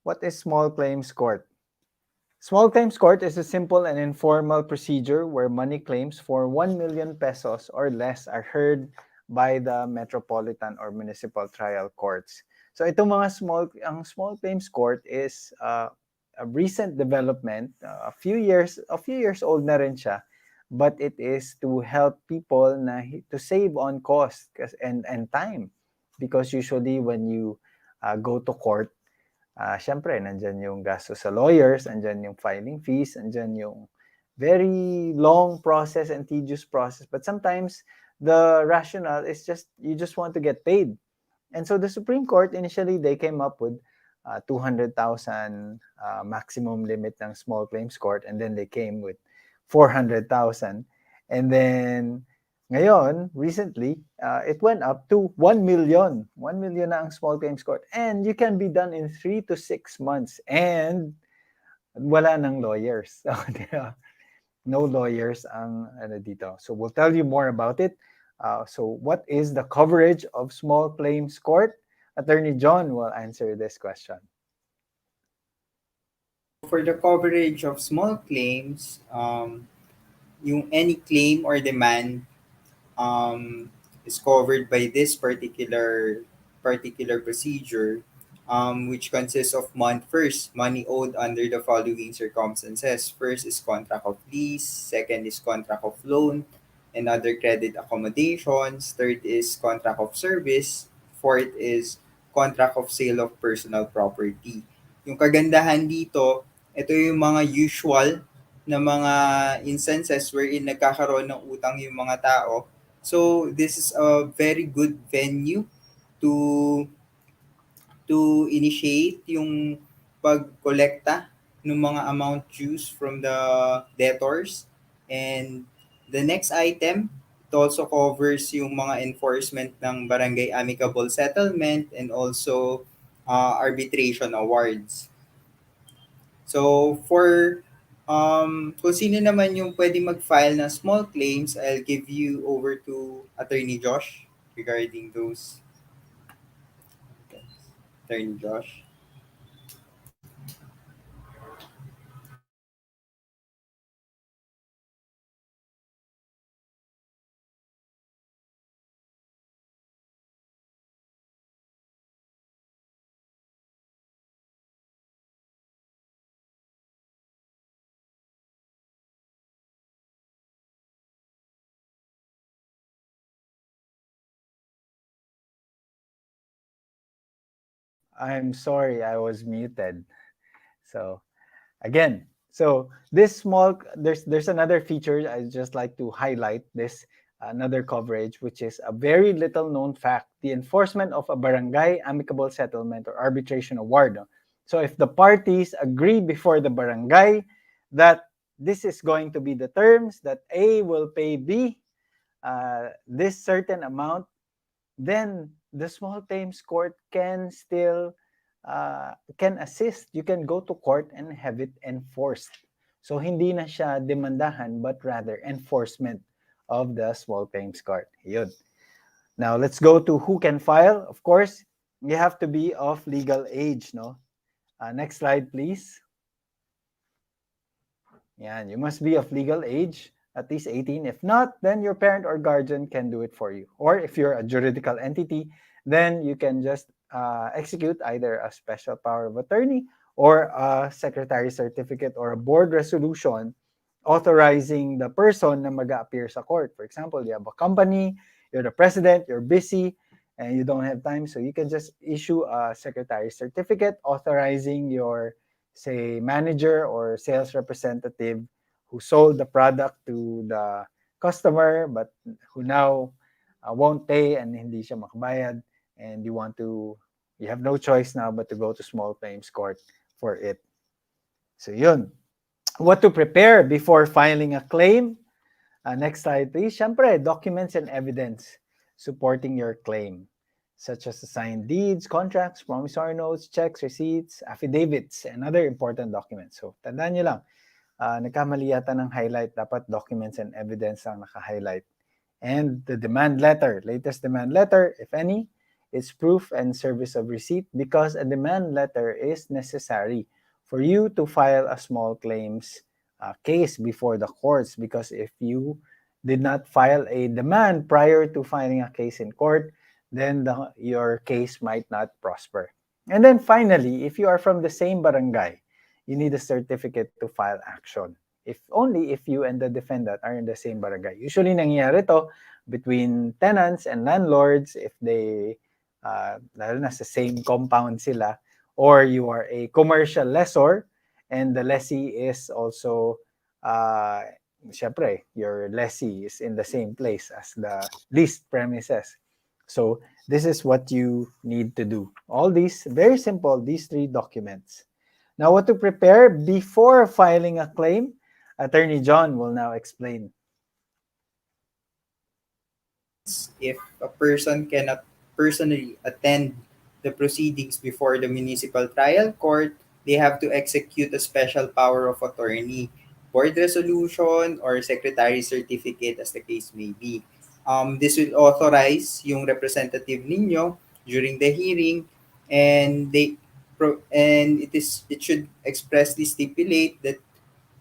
What is small claims court? Small claims court is a simple and informal procedure where money claims for 1 million pesos or less are heard by the metropolitan or municipal trial courts. So itong mga small claims court is a recent development, a few years old na rin siya, but it is to help people to save on cost and time, because usually when you go to court, syempre, nandyan yung gasto sa lawyers, nandyan yung filing fees, nandyan yung very long process and tedious process. But sometimes the rationale is you just want to get paid. And so the Supreme Court, initially, they came up with 200,000 maximum limit ng small claims court, and then they came with 400,000. And then ngayon, recently, it went up to 1 million. 1 million na ang small claims court. And you can be done in 3 to 6 months. And wala nang lawyers. No lawyers ang dito. So we'll tell you more about it. So what is the coverage of small claims court? Attorney John will answer this question. For the coverage of small claims, yung any claim or demand is covered by this particular procedure, which consists of first, money owed under the following circumstances. First is contract of lease, second is contract of loan and other credit accommodations, third is contract of service, fourth is contract of sale of personal property. Yung kagandahan dito, ito yung mga usual na mga instances wherein nagkakaroon ng utang yung mga tao. So this is a very good venue to initiate yung pagkolekta ng mga amount dues from the debtors. And the next item, it also covers yung mga enforcement ng barangay amicable settlement and also arbitration awards. So for kung sino naman yung pwede mag-file ng small claims, I'll give you over to Attorney Josh regarding those. Attorney Josh. I'm sorry, I was muted. So again, so this there's another feature I just like to highlight, this another coverage, which is a very little known fact: the enforcement of a barangay amicable settlement or arbitration award. So if the parties agree before the barangay that this is going to be the terms, that A will pay B this certain amount, then the small claims court can still can assist. You can go to court and have it enforced. So hindi na siya demandahan, but rather enforcement of the small claims court. Yun. Now let's go to who can file. Of course, you have to be of legal age, no? Next slide, please. Yan, you must be of legal age, at least 18. If not, then your parent or guardian can do it for you. Or if you're a juridical entity, then you can just execute either a special power of attorney or a secretary certificate or a board resolution authorizing the person na mag-appear sa court. For example, you have a company, you're the president, you're busy, and you don't have time, so you can just issue a secretary certificate authorizing your, say, manager or sales representative who sold the product to the customer but who now won't pay and hindi siya makabayad, and you have no choice now but to go to small claims court for it. So yun. What to prepare before filing a claim? Next slide, please. Siyempre, documents and evidence supporting your claim, such as signed deeds, contracts, promissory notes, checks, receipts, affidavits, and other important documents. So, tandaan nyo lang, nagkamali yata ng highlight, dapat documents and evidence ang naka-highlight. And the demand letter, latest demand letter, if any, It's proof and service of receipt because a demand letter is necessary for you to file a small claims case before the courts, because if you did not file a demand prior to filing a case in court, then your case might not prosper. And then finally, if you are from the same barangay, you need a certificate to file action. If only if you and the defendant are in the same barangay. Usually nangyayari to between tenants and landlords if they lalo na sa same compound sila, or you are a commercial lessor and the lessee is also syempre, your lessee is in the same place as the leased premises. So this is what you need to do. All these, very simple, these 3 documents. Now, what to prepare before filing a claim? Attorney John will now explain. If a person cannot personally attend the proceedings before the municipal trial court, they have to execute a special power of attorney, board resolution, or secretary certificate as the case may be. This will authorize yung representative ninyo during the hearing, and it should expressly stipulate that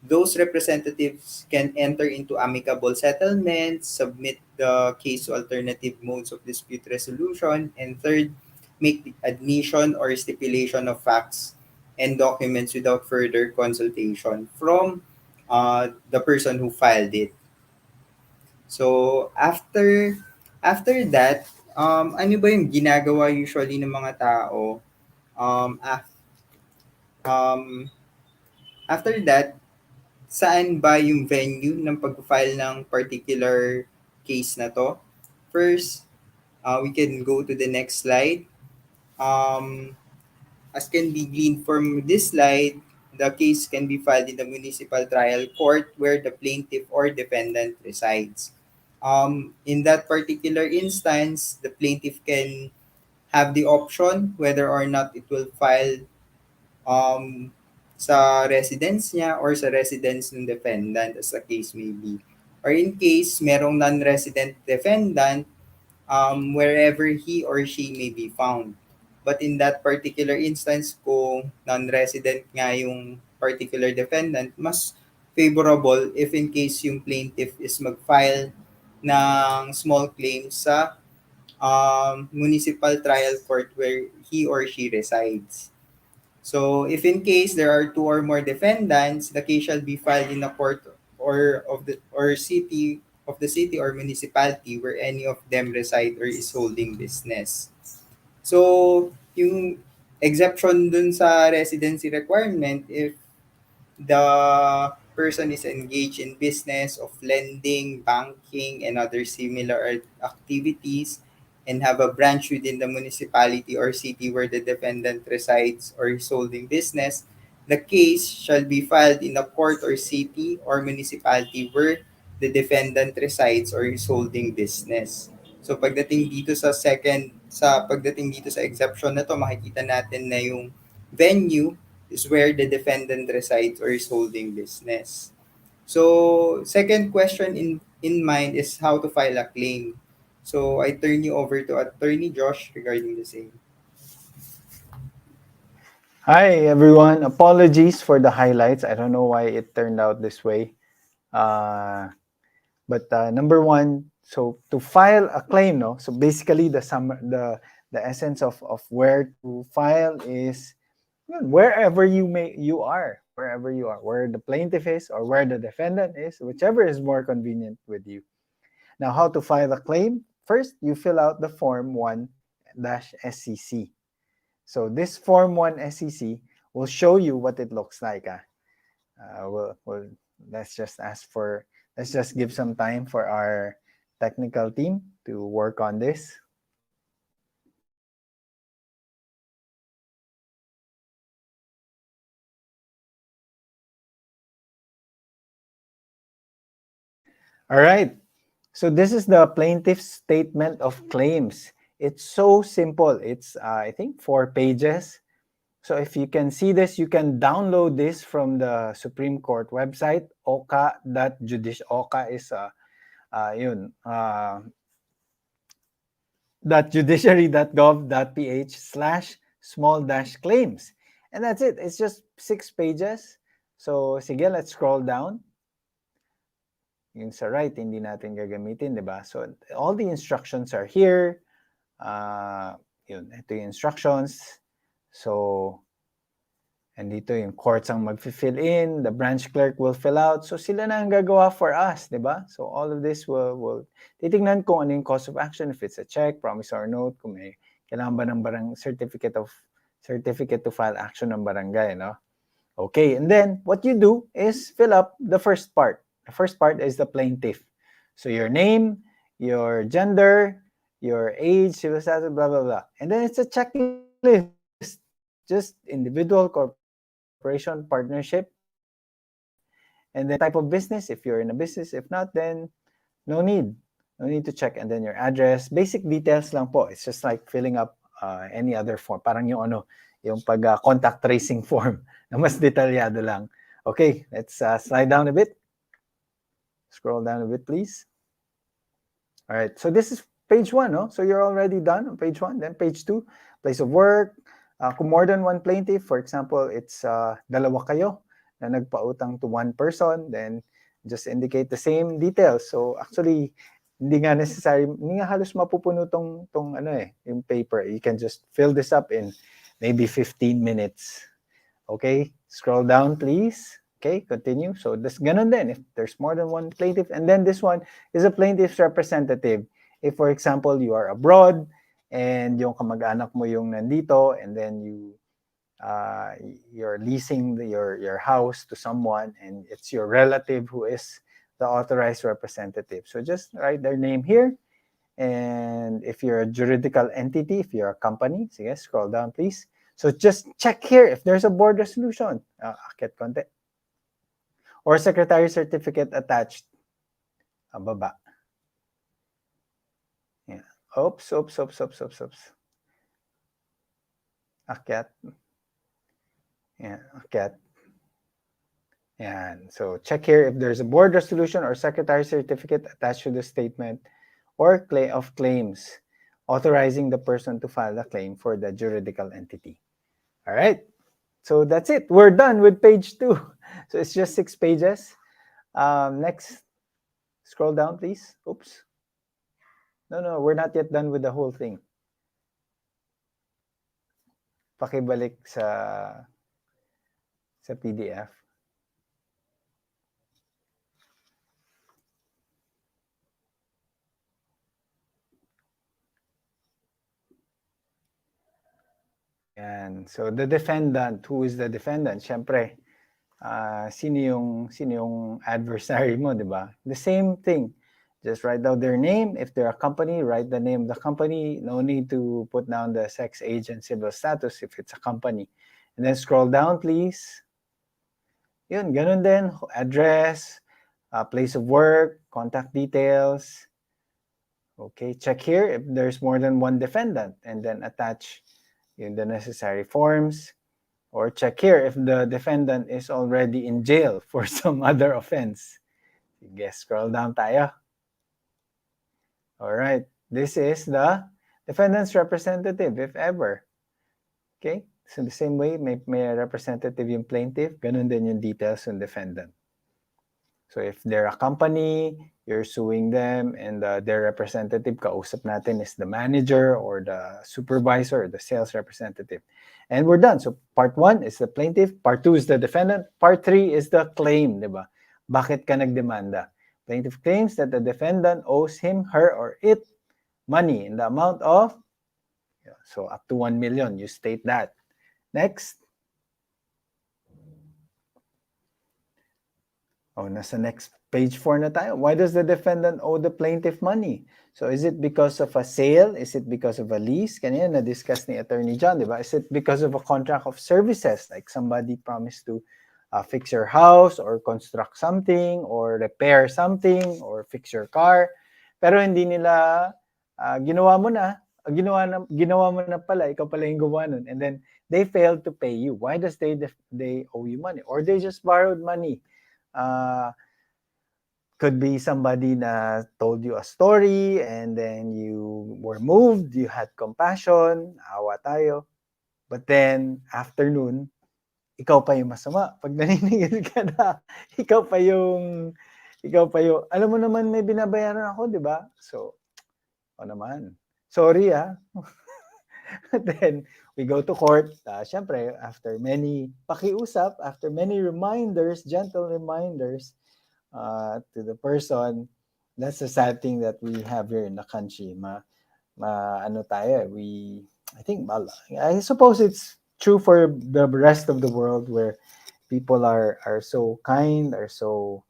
those representatives can enter into amicable settlements, submit the case to alternative modes of dispute resolution, and third, make the admission or stipulation of facts and documents without further consultation from the person who filed it. So, after that, ano ba yung ginagawa usually ng mga tao? Um, af- um, After that, saan ba yung venue ng pag-file ng particular case na to? First, we can go to the next slide. As can be gleaned from this slide, the case can be filed in the municipal trial court where the plaintiff or defendant resides. In that particular instance, the plaintiff can have the option whether or not it will file um, sa residence niya or sa residence ng defendant as the case may be. Or in case merong non-resident defendant, wherever he or she may be found. But in that particular instance, kung non-resident nga yung particular defendant, mas favorable if in case yung plaintiff is mag-file ng small claim sa municipal trial court where he or she resides. So, if in case there are 2 or more defendants, the case shall be filed in a court of the city or municipality where any of them reside or is holding business. So, yung exception dun sa residency requirement, if the person is engaged in business of lending, banking, and other similar activities, and have a branch within the municipality or city where the defendant resides or is holding business, the case shall be filed in a court or city or municipality where the defendant resides or is holding business. So pagdating dito sa exception na to, makikita natin na yung venue is where the defendant resides or is holding business. So, second question in mind is how to file a claim. So, I turn you over to Attorney Josh regarding the same. Hi, everyone. Apologies for the highlights. I don't know why it turned out this way. But number 1, so to file a claim, no? So basically the essence of where to file is wherever you are, where the plaintiff is or where the defendant is, whichever is more convenient with you. Now, how to file a claim? First, you fill out the Form 1-SCC. So this Form 1-SCC will show you what it looks like. Let's just give some time for our technical team to work on this. All right. So this is the plaintiff's statement of claims. It's so simple. It's, I think, 4 pages. So if you can see this, you can download this from the Supreme Court website, 𝗨𝗪𝗔𝗧𝗑. 𝗨𝗪𝗔𝗧𝗑 is www.judiciary.gov.ph/small-claims. And that's it. It's just 6 pages. So, sige, let's scroll down. Yung sa right, hindi natin gagamitin, di ba? So, all the instructions are here. Yun, ito yung instructions. So, and dito yung courts ang mag-fill in, the branch clerk will fill out. So, sila na ang gagawa for us, di ba? So, all of this will titignan kung ano yung cause of action, if it's a check, promissory note, kung may kailangan ba ng certificate to file action ng barangay, no? Okay, and then what you do is fill up the first part. The first part is the plaintiff. So, your name, your gender, your age, civil status, blah, blah, blah. And then it's a checklist. Just individual, corporation, partnership. And then type of business, if you're in a business. If not, then no need. No need to check. And then your address. Basic details lang po. It's just like filling up any other form. Parang yung contact tracing form na mas detalyado lang. Okay, let's slide down a bit. Scroll down a bit, please. All right, so this is page 1, no? So you're already done on page 1. Then page 2, place of work. Kung more than one plaintiff, for example, it's dalawa kayo na nagpautang to one person, then just indicate the same details. So actually, hindi nga necessary, hindi nga halos mapupuno tong yung paper. You can just fill this up in maybe 15 minutes. Okay, scroll down, please. Okay, continue. So this ganun din if there's more than one plaintiff. And then this one is a plaintiff's representative. If, for example, you are abroad and yung kamag-anak mo yung nandito, and then you're leasing your house to someone, and it's your relative who is the authorized representative. So just write their name here. And if you're a juridical entity, if you're a company, sige, scroll down, please. So just check here if there's a board resolution. Akit konti. Or secretary certificate attached. Baba. Yeah. Oops. Akyat. Yeah, akyat. And so check here if there's a board resolution or secretary certificate attached to the statement or of claims authorizing the person to file the claim for the juridical entity. All right. So that's it. We're done with page 2. So it's just 6 pages. Next, scroll down, please. Oops. No, we're not yet done with the whole thing. Pakibalik sa PDF. And so the defendant, who is the defendant? Siyempre, sino yung adversary mo, di ba? The same thing. Just write down their name. If they're a company, write the name of the company. No need to put down the sex, age, and civil status if it's a company. And then scroll down, please. Yun, ganun din. Address, place of work, contact details. Okay, check here if there's more than one defendant, and then attach the necessary forms. Or check here if the defendant is already in jail for some other offense. Sige, scroll down tayo. All right, this is the defendant's representative, if ever. Okay, so the same way, may representative yung plaintiff, ganun din yung details ng defendant. So if they're a company, you're suing them, and their representative, kausap natin, is the manager or the supervisor or the sales representative. And we're done. So part 1 is the plaintiff, part 2 is the defendant, part 3 is the claim, di ba? Bakit ka nagdemanda? Plaintiff claims that the defendant owes him, her, or it money in the amount of, so up to 1 million, you state that. Next. Nasa next page 4 na tayo. Why does the defendant owe the plaintiff money? So is it because of a sale? Is it because of a lease? Kanina na-discuss ni Attorney John, di ba? Is it because of a contract of services? Like somebody promised to fix your house or construct something or repair something or fix your car. Pero hindi nila ginawa mo na pala, ikaw pala yung gawa nun. And then they failed to pay you. Why does they owe you money? Or they just borrowed money? Could be somebody na told you a story and then you were moved, you had compassion, awa tayo. But then, afternoon, ikaw pa yung masama. Pag naniningil ka na, ikaw pa yung, alam mo naman may binabayaran ako, di ba? So, naman. Sorry Then, we go to court. Syempre, after many pakiusap, after many reminders, gentle reminders to the person, that's the sad thing that we have here in the country. Ano tayo, I suppose it's true for the rest of the world where people are so kind, are so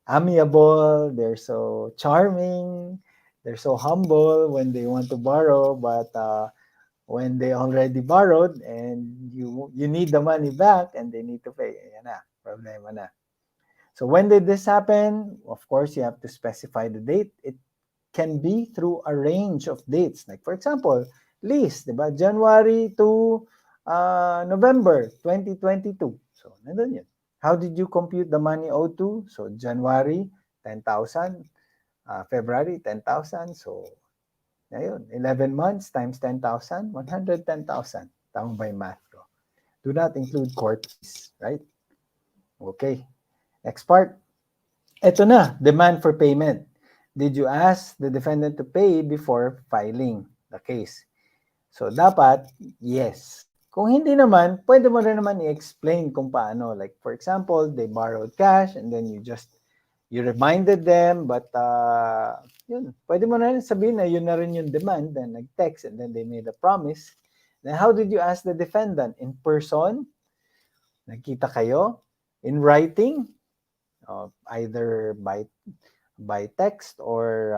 amiable, they're so charming, they're so humble when they want to borrow, but when they already borrowed and you need the money back and they need to pay, ayan na, problema na. So when did this happen? Of course, you have to specify the date. It can be through a range of dates. Like for example, lease, diba? January to November 2022. So, nandun yun. How did you compute the money owed to? So, January, 10,000. February, 10,000. So, ayun, 11 months times 10,000, 110,000. Tama ba yung math ko? Do not include court fees, right? Okay. Next part. Ito na, demand for payment. Did you ask the defendant to pay before filing the case? So, dapat, yes. Kung hindi naman, pwede mo rin naman i-explain kung paano. Like, for example, they borrowed cash and then you reminded them, but yun, pwede mo na rin sabihin na yun na rin yung demand, then nag-text and then they made a promise. Then how did you ask the defendant? In person? Nagkita kayo? In writing? Either by text or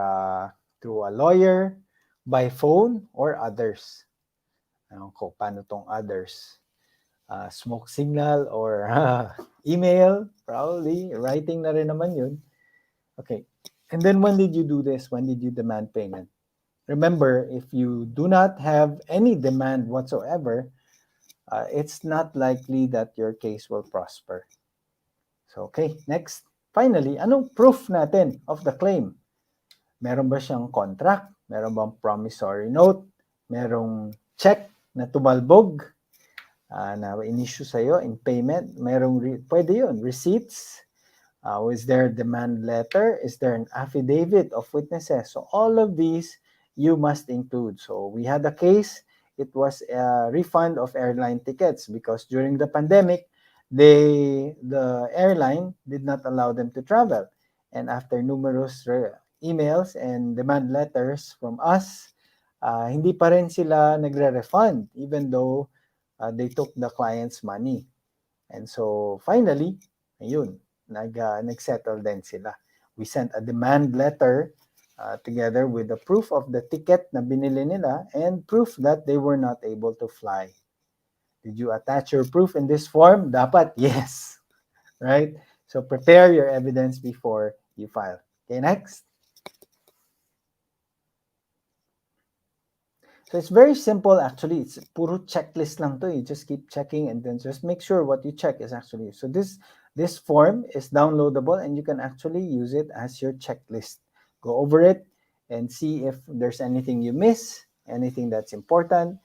through a lawyer, by phone, or others. Ko paano tong others? Smoke signal or email, probably. Writing na rin naman yun. Okay. And then when did you do this? When did you demand payment? Remember, if you do not have any demand whatsoever, it's not likely that your case will prosper. So, okay, next. Finally, anong proof natin of the claim? Meron ba siyang contract? Meron bang promissory note? Merong check na tumalbog na in-issue sa'yo in payment? Pwede yun. Receipts? Is there a demand letter? Is there an affidavit of witnesses? So all of these you must include. So we had a case. It was a refund of airline tickets because during the pandemic, the airline did not allow them to travel. And after numerous emails and demand letters from us, hindi pa rin sila nagre-refund even though they took the client's money. And so finally, ayun, nag-settle din sila. We sent a demand letter together with the proof of the ticket na binili nila and proof that they were not able to fly. Did you attach your proof in this form? Dapat, yes. Right? So prepare your evidence before you file. Okay, next. So it's very simple actually. It's puro checklist lang to. You just keep checking and then just make sure what you check is actually. So this form is downloadable and you can actually use it as your checklist. Go over it and see if there's anything you miss, anything that's important.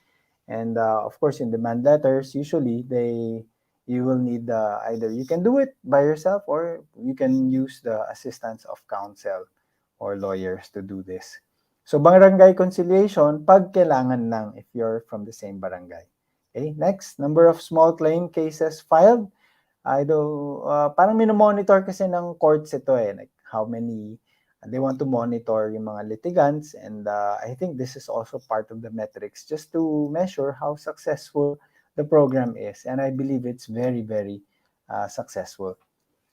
And of course, in demand letters, usually you will need either you can do it by yourself or you can use the assistance of counsel or lawyers to do this. So barangay conciliation, pag kailangan lang if you're from the same barangay. Okay, next, number of small claim cases filed. Parang minomonitor kasi ng courts ito like how many they want to monitor yung mga litigants, and I think this is also part of the metrics just to measure how successful the program is, and I believe it's very, very successful.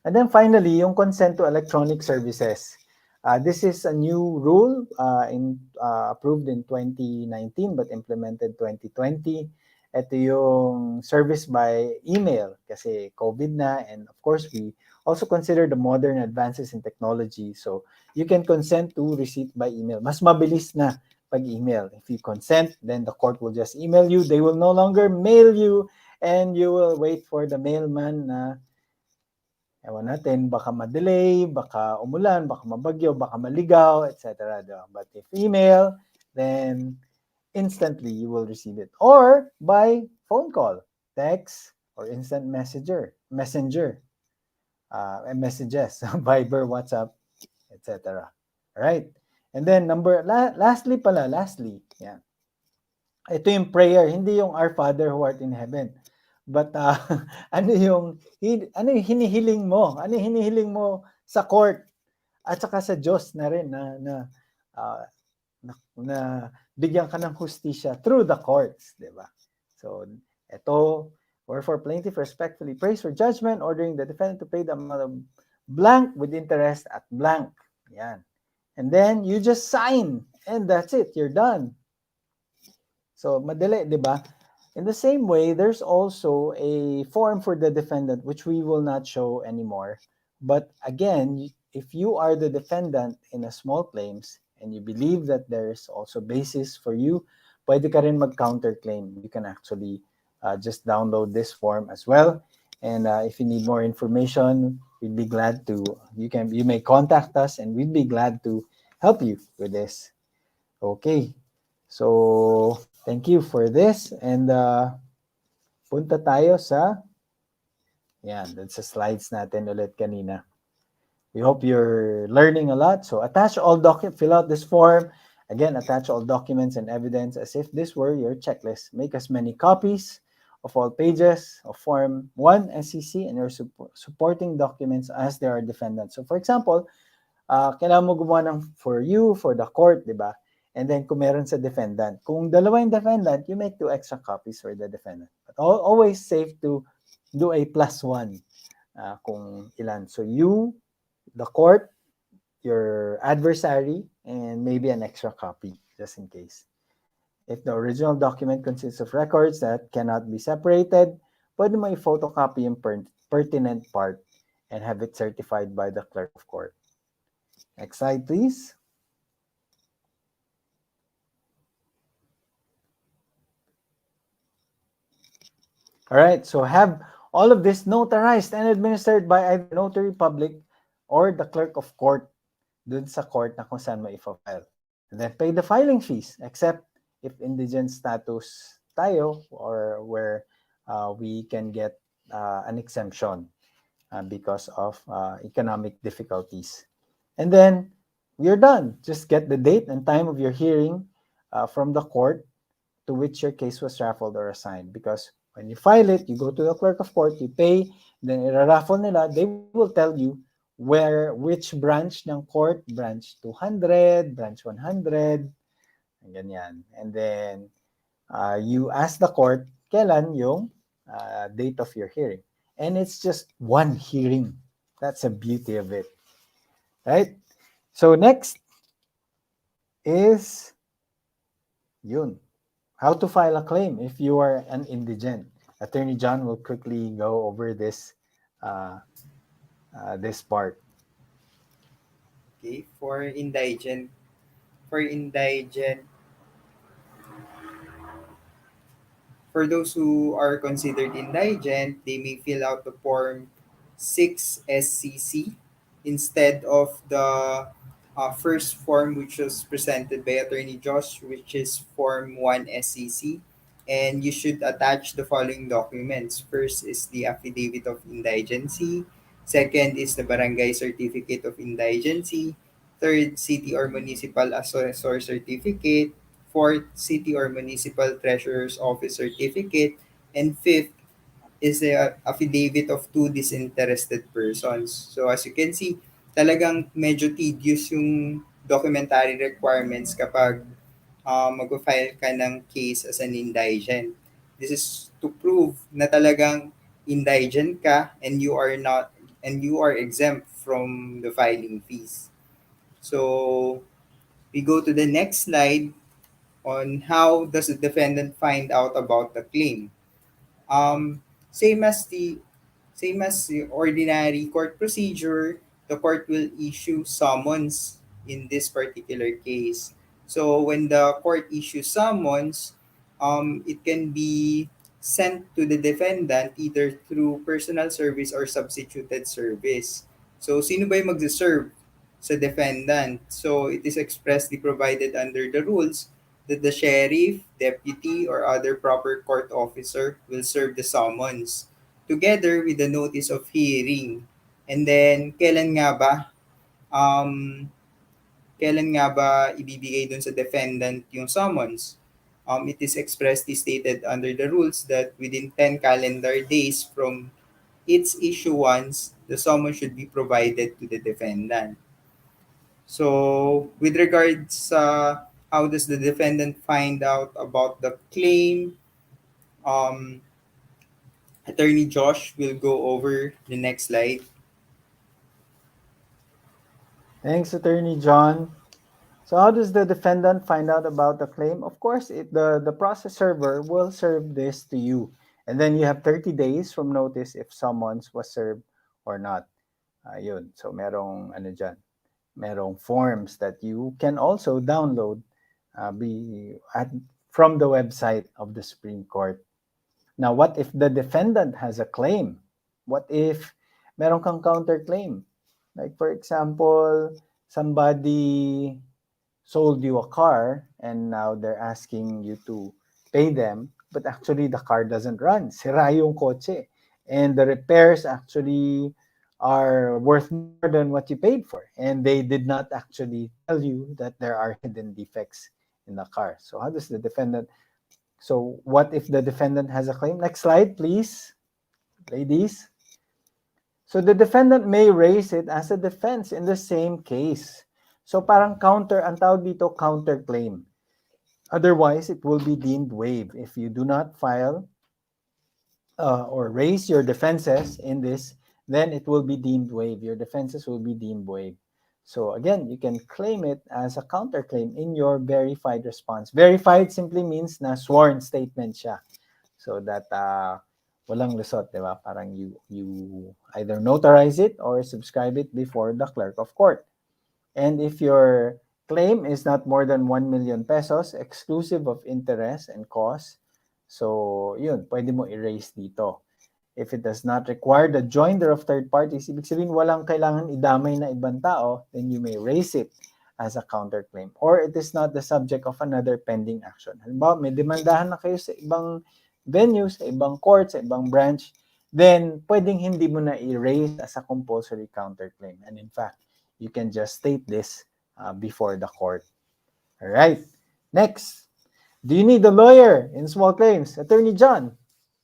And then finally, yung consent to electronic services. This is a new rule approved in 2019 but implemented 2020. Ito yung service by email kasi COVID na, and of course we also consider the modern advances in technology. So you can consent to receipt by email. Mas mabilis na pag email. If you consent, then the court will just email you. They will no longer mail you and you will wait for the mailman na Ewan natin, baka ma-delay, baka umulan, baka mabagyo, baka maligaw, etc. But if email, then instantly you will receive it. Or by phone call, text, or instant messenger, and messages, Viber, WhatsApp, etc. Right? And then lastly, yeah. Ito yung prayer, hindi yung Our Father who art in heaven. But ano yung hinihiling mo? Ano yung hinihiling mo sa court at saka sa Diyos na rin uh, na bigyan ka ng hustisya through the courts, di ba? So, ito, wherefore plaintiff respectfully prays for judgment, ordering the defendant to pay the amount of blank with interest at blank. Yan. And then, you just sign, and that's it. You're done. So, madali, di ba? In the same way, there's also a form for the defendant, which we will not show anymore. But again, if you are the defendant in a small claims and you believe that there's also basis for you, pwede ka rin mag-counterclaim. You can actually just download this form as well. And if you need more information, we'd be glad to, you may contact us and we'd be glad to help you with this. Okay. So, thank you for this. And punta tayo sa, that's the slides natin ulit kanina. We hope you're learning a lot. So, fill out this form. Again, attach all documents and evidence as if this were your checklist. Make as many copies of all pages of Form 1 SEC and your supporting documents as there are defendants. So, for example, kailangan mo gumawa ng for you, for the court, di ba? And then kung meron sa defendant. Kung dalawa yung defendant, you make 2 extra copies for the defendant. But always safe to do a +1 kung ilan. So you, the court, your adversary, and maybe an extra copy just in case. If the original document consists of records that cannot be separated, pwede mo i-photocopy yung pertinent part and have it certified by the clerk of court. Next slide, please. All right, so have all of this notarized and administered by either notary public or the clerk of court dun sa court na kung saan mo i-file. And then pay the filing fees, except if indigent status tayo or where we can get an exemption because of economic difficulties. And then you're done. Just get the date and time of your hearing from the court to which your case was raffled or assigned. Because when you file it, you go to the clerk of court, you pay, then i-raffle nila, they will tell you which branch ng court, branch 200, branch 100, ganyan. And then you ask the court kailan yung date of your hearing. And it's just one hearing. That's the beauty of it. Right? So next is yun. How to file a claim if you are an indigent. Attorney John will quickly go over this this part. Okay, for indigent, for those who are considered indigent, they may fill out the form 6 SCC instead of the first form which was presented by Attorney Josh, which is Form 1 SCC. And you should attach the following documents. First is the Affidavit of Indigency. Second is the Barangay Certificate of Indigency. Third, City or Municipal Assessor Certificate. Fourth, City or Municipal Treasurer's Office Certificate. And fifth is the affidavit of 2 disinterested persons. So as you can see, talagang medyo tedious yung documentary requirements kapag mag-file ka ng case as an indigent. This is to prove na talagang indigent ka and you are exempt from the filing fees. So we go to the next slide on how does the defendant find out about the claim. Um, same as the ordinary court procedure, the court will issue summons in this particular case. So when the court issues summons, it can be sent to the defendant either through personal service or substituted service. So, sino ba yung mag-serve sa defendant? So, it is expressly provided under the rules that the sheriff, deputy, or other proper court officer will serve the summons together with the notice of hearing. And then, um, kailan nga ba ibibigay dun sa defendant yung summons? It is expressly stated under the rules that within 10 calendar days from its issuance, the summons should be provided to the defendant. So, with regards sa how does the defendant find out about the claim, um, Attorney Josh will go over the next slide. Thanks, Attorney John. So how does the defendant find out about the claim? Of course, the process server will serve this to you. And then you have 30 days from notice if summons was served or not. Yun. So merong ano dyan, merong forms that you can also download from the website of the Supreme Court. Now, what if the defendant has a claim? What if meron kang counterclaim? Like for example, somebody sold you a car and now they're asking you to pay them, but actually the car doesn't run. Sira yung kotse. And the repairs actually are worth more than what you paid for. And they did not actually tell you that there are hidden defects in the car. So how does the defendant... So what if the defendant has a claim? Next slide, please, ladies. So the defendant may raise it as a defense in the same case. So parang ang tawag dito, counterclaim. Otherwise, it will be deemed waived. If you do not file or raise your defenses in this, then it will be deemed waived. Your defenses will be deemed waived. So again, you can claim it as a counterclaim in your verified response. Verified simply means na sworn statement siya. So that walang lusot, di ba? Parang you either notarize it or subscribe it before the clerk of court. And if your claim is not more than 1 million pesos, exclusive of interest and cost, so yun, pwede mo erase dito. If it does not require the joinder of third parties, ibig sabihin walang kailangan idamay na ibang tao, then you may raise it as a counterclaim. Or it is not the subject of another pending action. Halimbawa, may demandahan na kayo sa ibang venue, sa ibang court, sa ibang branch, then pwedeng hindi mo na erase as a compulsory counterclaim. And in fact, you can just state this before the court. All right. Next, do you need a lawyer in small claims? Attorney John,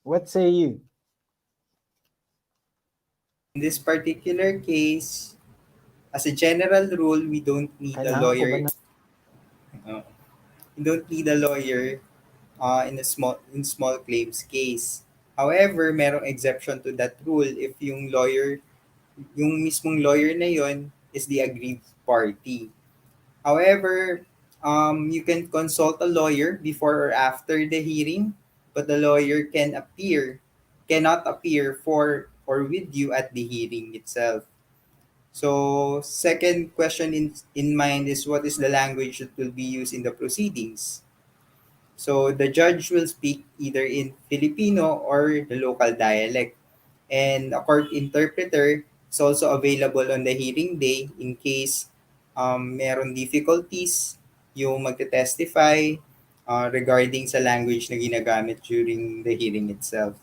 what say you? In this particular case, as a general rule, we don't need a lawyer. You don't need a lawyer in small claims case. However, merong exception to that rule if yung mismong lawyer na yon is the aggrieved party. However, you can consult a lawyer before or after the hearing, but the lawyer cannot appear for or with you at the hearing itself. So, second question in mind is what is the language that will be used in the proceedings? So, the judge will speak either in Filipino or the local dialect. And a court interpreter is also available on the hearing day in case meron difficulties yung magte-testify regarding sa language na ginagamit during the hearing itself.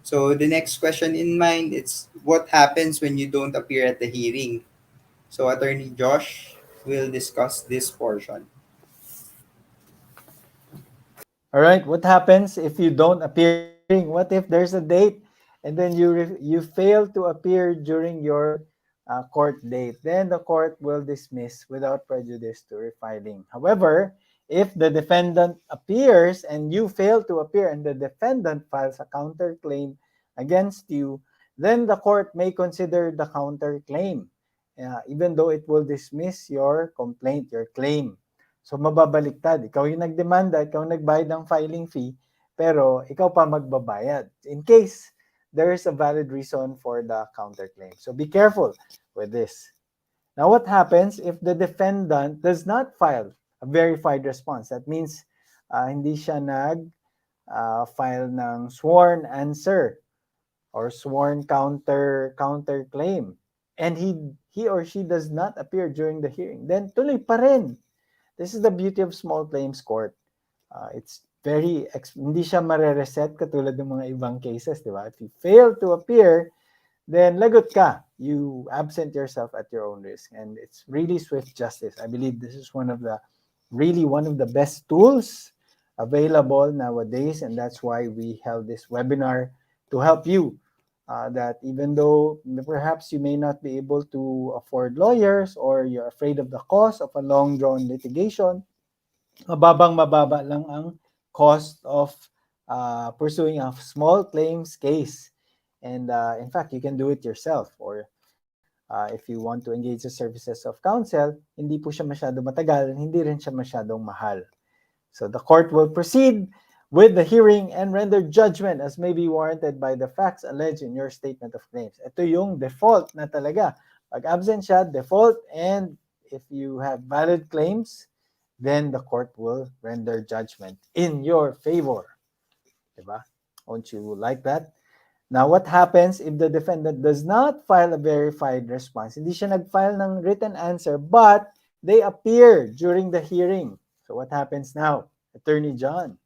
So the next question in mind is what happens when you don't appear at the hearing? So Attorney Josh will discuss this portion. All right, what happens if you don't appear at the hearing? What if there's a date and then you fail to appear during your court date? Then the court will dismiss without prejudice to refiling. However, if the defendant appears and you fail to appear and the defendant files a counterclaim against you, then the court may consider the counterclaim, even though it will dismiss your complaint, your claim. So mababaliktad. Ikaw yung nagdemanda, ikaw nagbayad ng filing fee, pero ikaw pa magbabayad in case there is a valid reason for the counterclaim. So be careful with this. Now, what happens if the defendant does not file a verified response? That means hindi siya file ng sworn answer or sworn counterclaim, and he or she does not appear during the hearing, then tuloy pa rin. This is the beauty of small claims court. It's hindi siya mare-reset katulad ng mga ibang cases, di ba? If you fail to appear, then lagot ka. You absent yourself at your own risk. And it's really swift justice. I believe this is one of the best tools available nowadays, and that's why we held this webinar to help you. That even though perhaps you may not be able to afford lawyers or you're afraid of the cost of a long-drawn litigation, mababa lang ang cost of pursuing a small claims case. And in fact, you can do it yourself. Or if you want to engage the services of counsel, hindi po siya masyado matagal, hindi rin siya masyadong mahal. So the court will proceed with the hearing and render judgment as may be warranted by the facts alleged in your statement of claims. Ito yung default na talaga. Pag absent siya, default, and if you have valid claims, then the court will render judgment in your favor. Diba? Won't you like that? Now, what happens if the defendant does not file a verified response? Hindi siya nag-file ng written answer, but they appear during the hearing. So what happens now? Attorney John.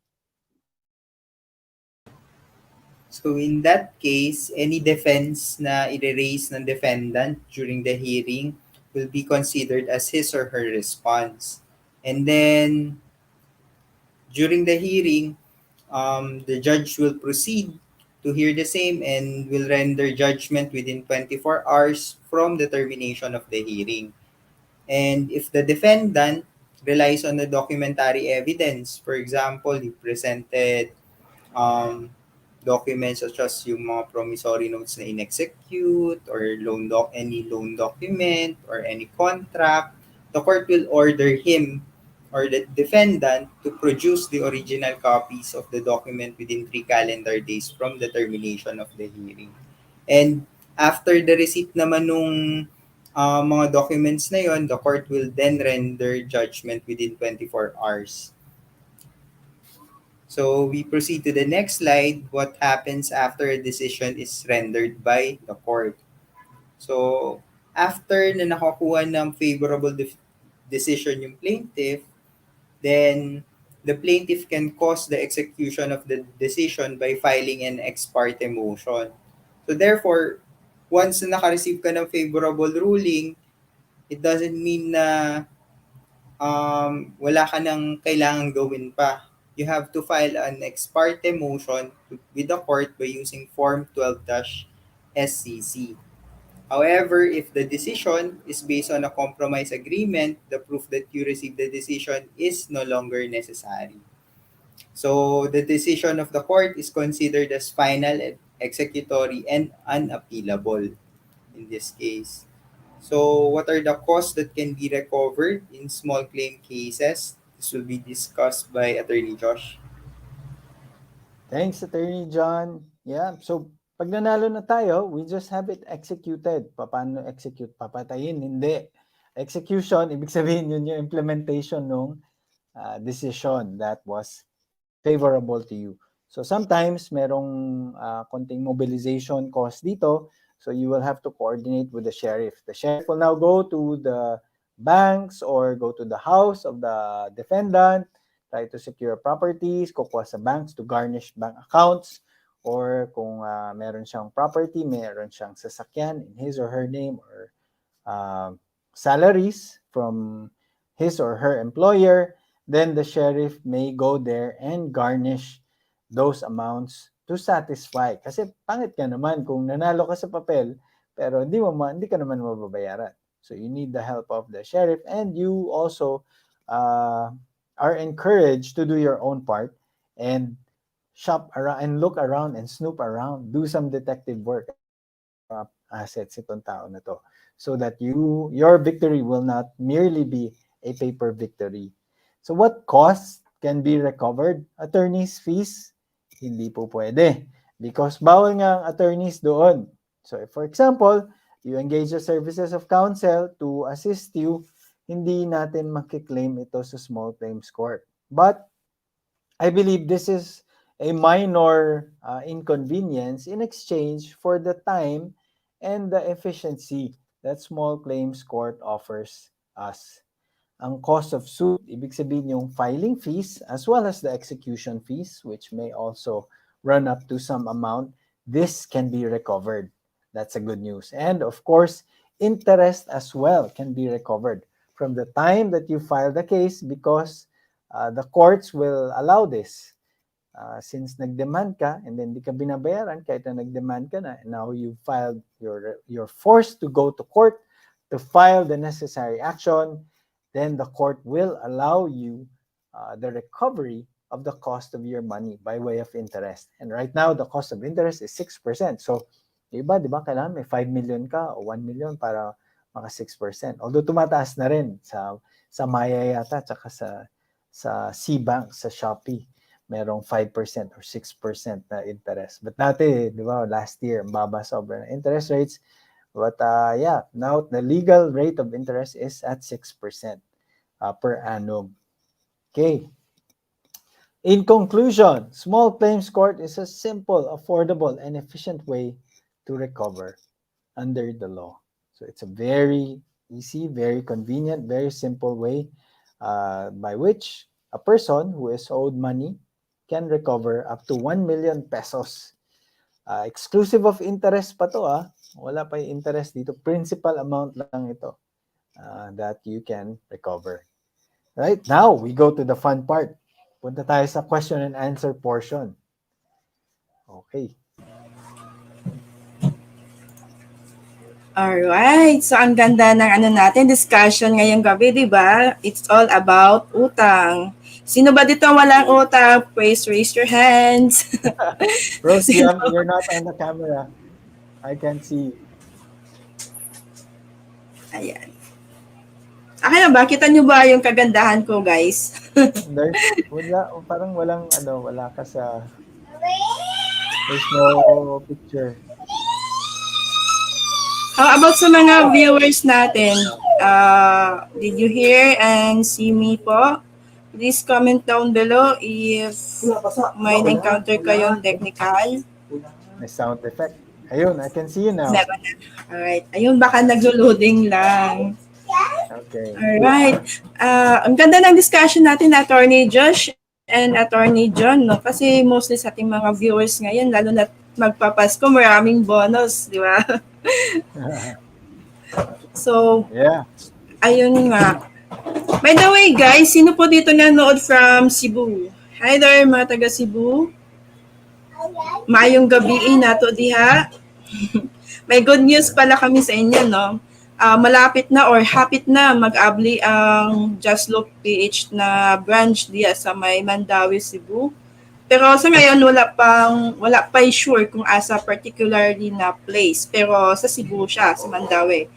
So in that case, any defense na i-raise ng defendant during the hearing will be considered as his or her response. And then during the hearing, the judge will proceed to hear the same and will render judgment within 24 hours from the termination of the hearing. And if the defendant relies on the documentary evidence, for example, he presented documents such as yung mga promissory notes na in-execute or any loan document or any contract, the court will order him or the defendant to produce the original copies of the document within 3 calendar days from the termination of the hearing. And after the receipt naman nung mga documents na yon, the court will then render judgment within 24 hours. So we proceed to the next slide. What happens after a decision is rendered by the court? So after na nakakuha ng favorable decision yung plaintiff, then the plaintiff can cause the execution of the decision by filing an ex parte motion. So therefore, once na naka-receive ka ng favorable ruling, it doesn't mean na wala ka nang kailangang gawin pa. You have to file an ex parte motion with the court by using Form 12-SCC. However, if the decision is based on a compromise agreement, the proof that you received the decision is no longer necessary. So the decision of the court is considered as final, executory, and unappealable in this case. So what are the costs that can be recovered in small claim cases? This will be discussed by Attorney Josh. Thanks, Attorney John. Yeah, so pag nanalo na tayo, we just have it executed. Paano execute? Papatayin? Hindi. Execution, ibig sabihin yun yung implementation ng decision that was favorable to you. So sometimes merong konting mobilization cost dito, so you will have to coordinate with the sheriff. The sheriff will now go to the banks or go to the house of the defendant, try to secure properties, kukuha sa banks to garnish bank accounts, or kung meron siyang property, meron siyang sasakyan in his or her name, or salaries from his or her employer, then the sheriff may go there and garnish those amounts to satisfy. Kasi pangit ka naman kung nanalo ka sa papel, pero hindi ka naman mababayaran. So you need the help of the sheriff, and you also are encouraged to do your own part and shop around and look around and snoop around, do some detective work, assets itong tao na to, so that your victory will not merely be a paper victory. So what costs can be recovered? Attorney's fees? Hindi po pwede, because bawal nga ang attorneys doon. So if, for example, you engage the services of counsel to assist you, hindi natin makiklaim ito sa small claims court. But I believe this is a minor inconvenience in exchange for the time and the efficiency that small claims court offers us. Ang cost of suit, ibig sabihin yung filing fees as well as the execution fees, which may also run up to some amount, this can be recovered. That's a good news. And of course, interest as well can be recovered from the time that you file the case, because the courts will allow this. Since nagdemand ka and then di ka binabayaran kahit na nagdemand ka na, and now you filed, you're forced to go to court to file the necessary action, then the court will allow you the recovery of the cost of your money by way of interest. And right now, the cost of interest is 6%. So, iba, di ba, kailangan may 5 million ka o 1 million para maka 6%. Although tumataas na rin sa Maya yata, tsaka sa C-Bank, sa Shopee, merong 5% or 6% na interest. But dati, di ba, last year, baba sobra na interest rates. But yeah, now the legal rate of interest is at 6% per annum. Okay. In conclusion, small claims court is a simple, affordable, and efficient way to recover under the law. So it's a very easy, very convenient, very simple way by which a person who is owed money can recover up to 1 million pesos. Exclusive of interest pa to, wala pa yung interest dito. Principal amount lang ito that you can recover. Right, now we go to the fun part. Punta tayo sa question and answer portion. Okay. Alright, so ang ganda ng natin, discussion ngayong gabi, di ba? It's all about utang. Sino ba dito walang utang? Please raise your hands. Rose, you're not on the camera. I can see. Ayan. Akin na ba? Kita nyo ba yung kagandahan ko, guys? Parang wala ka sa... There's no picture. How about sa mga viewers natin? Did you hear and see me po? Please comment down below if may encounter kayong technical. May sound effect. Ayun, I can see you now. Alright. Ayun, baka naglo-loading lang. Okay. Alright. Ang ganda ng discussion natin, Attorney Josh and Attorney John, no? Kasi mostly sa ating mga viewers ngayon, lalo na magpapasko, maraming bonus, di ba? So, yeah. Ayun nga. By the way, guys, sino po dito nanood from Cebu? Hi there, mga taga Cebu. Maayong gabi nato diha. May good news pala kami sa inyo, no? Malapit na or hapit na mag-abli ang JustLawPh PH na branch diya sa may Mandawi, Cebu. Pero sa ngayon, wala pa sure kung asa particularly na place. Pero sa Cebu siya, sa Mandawi.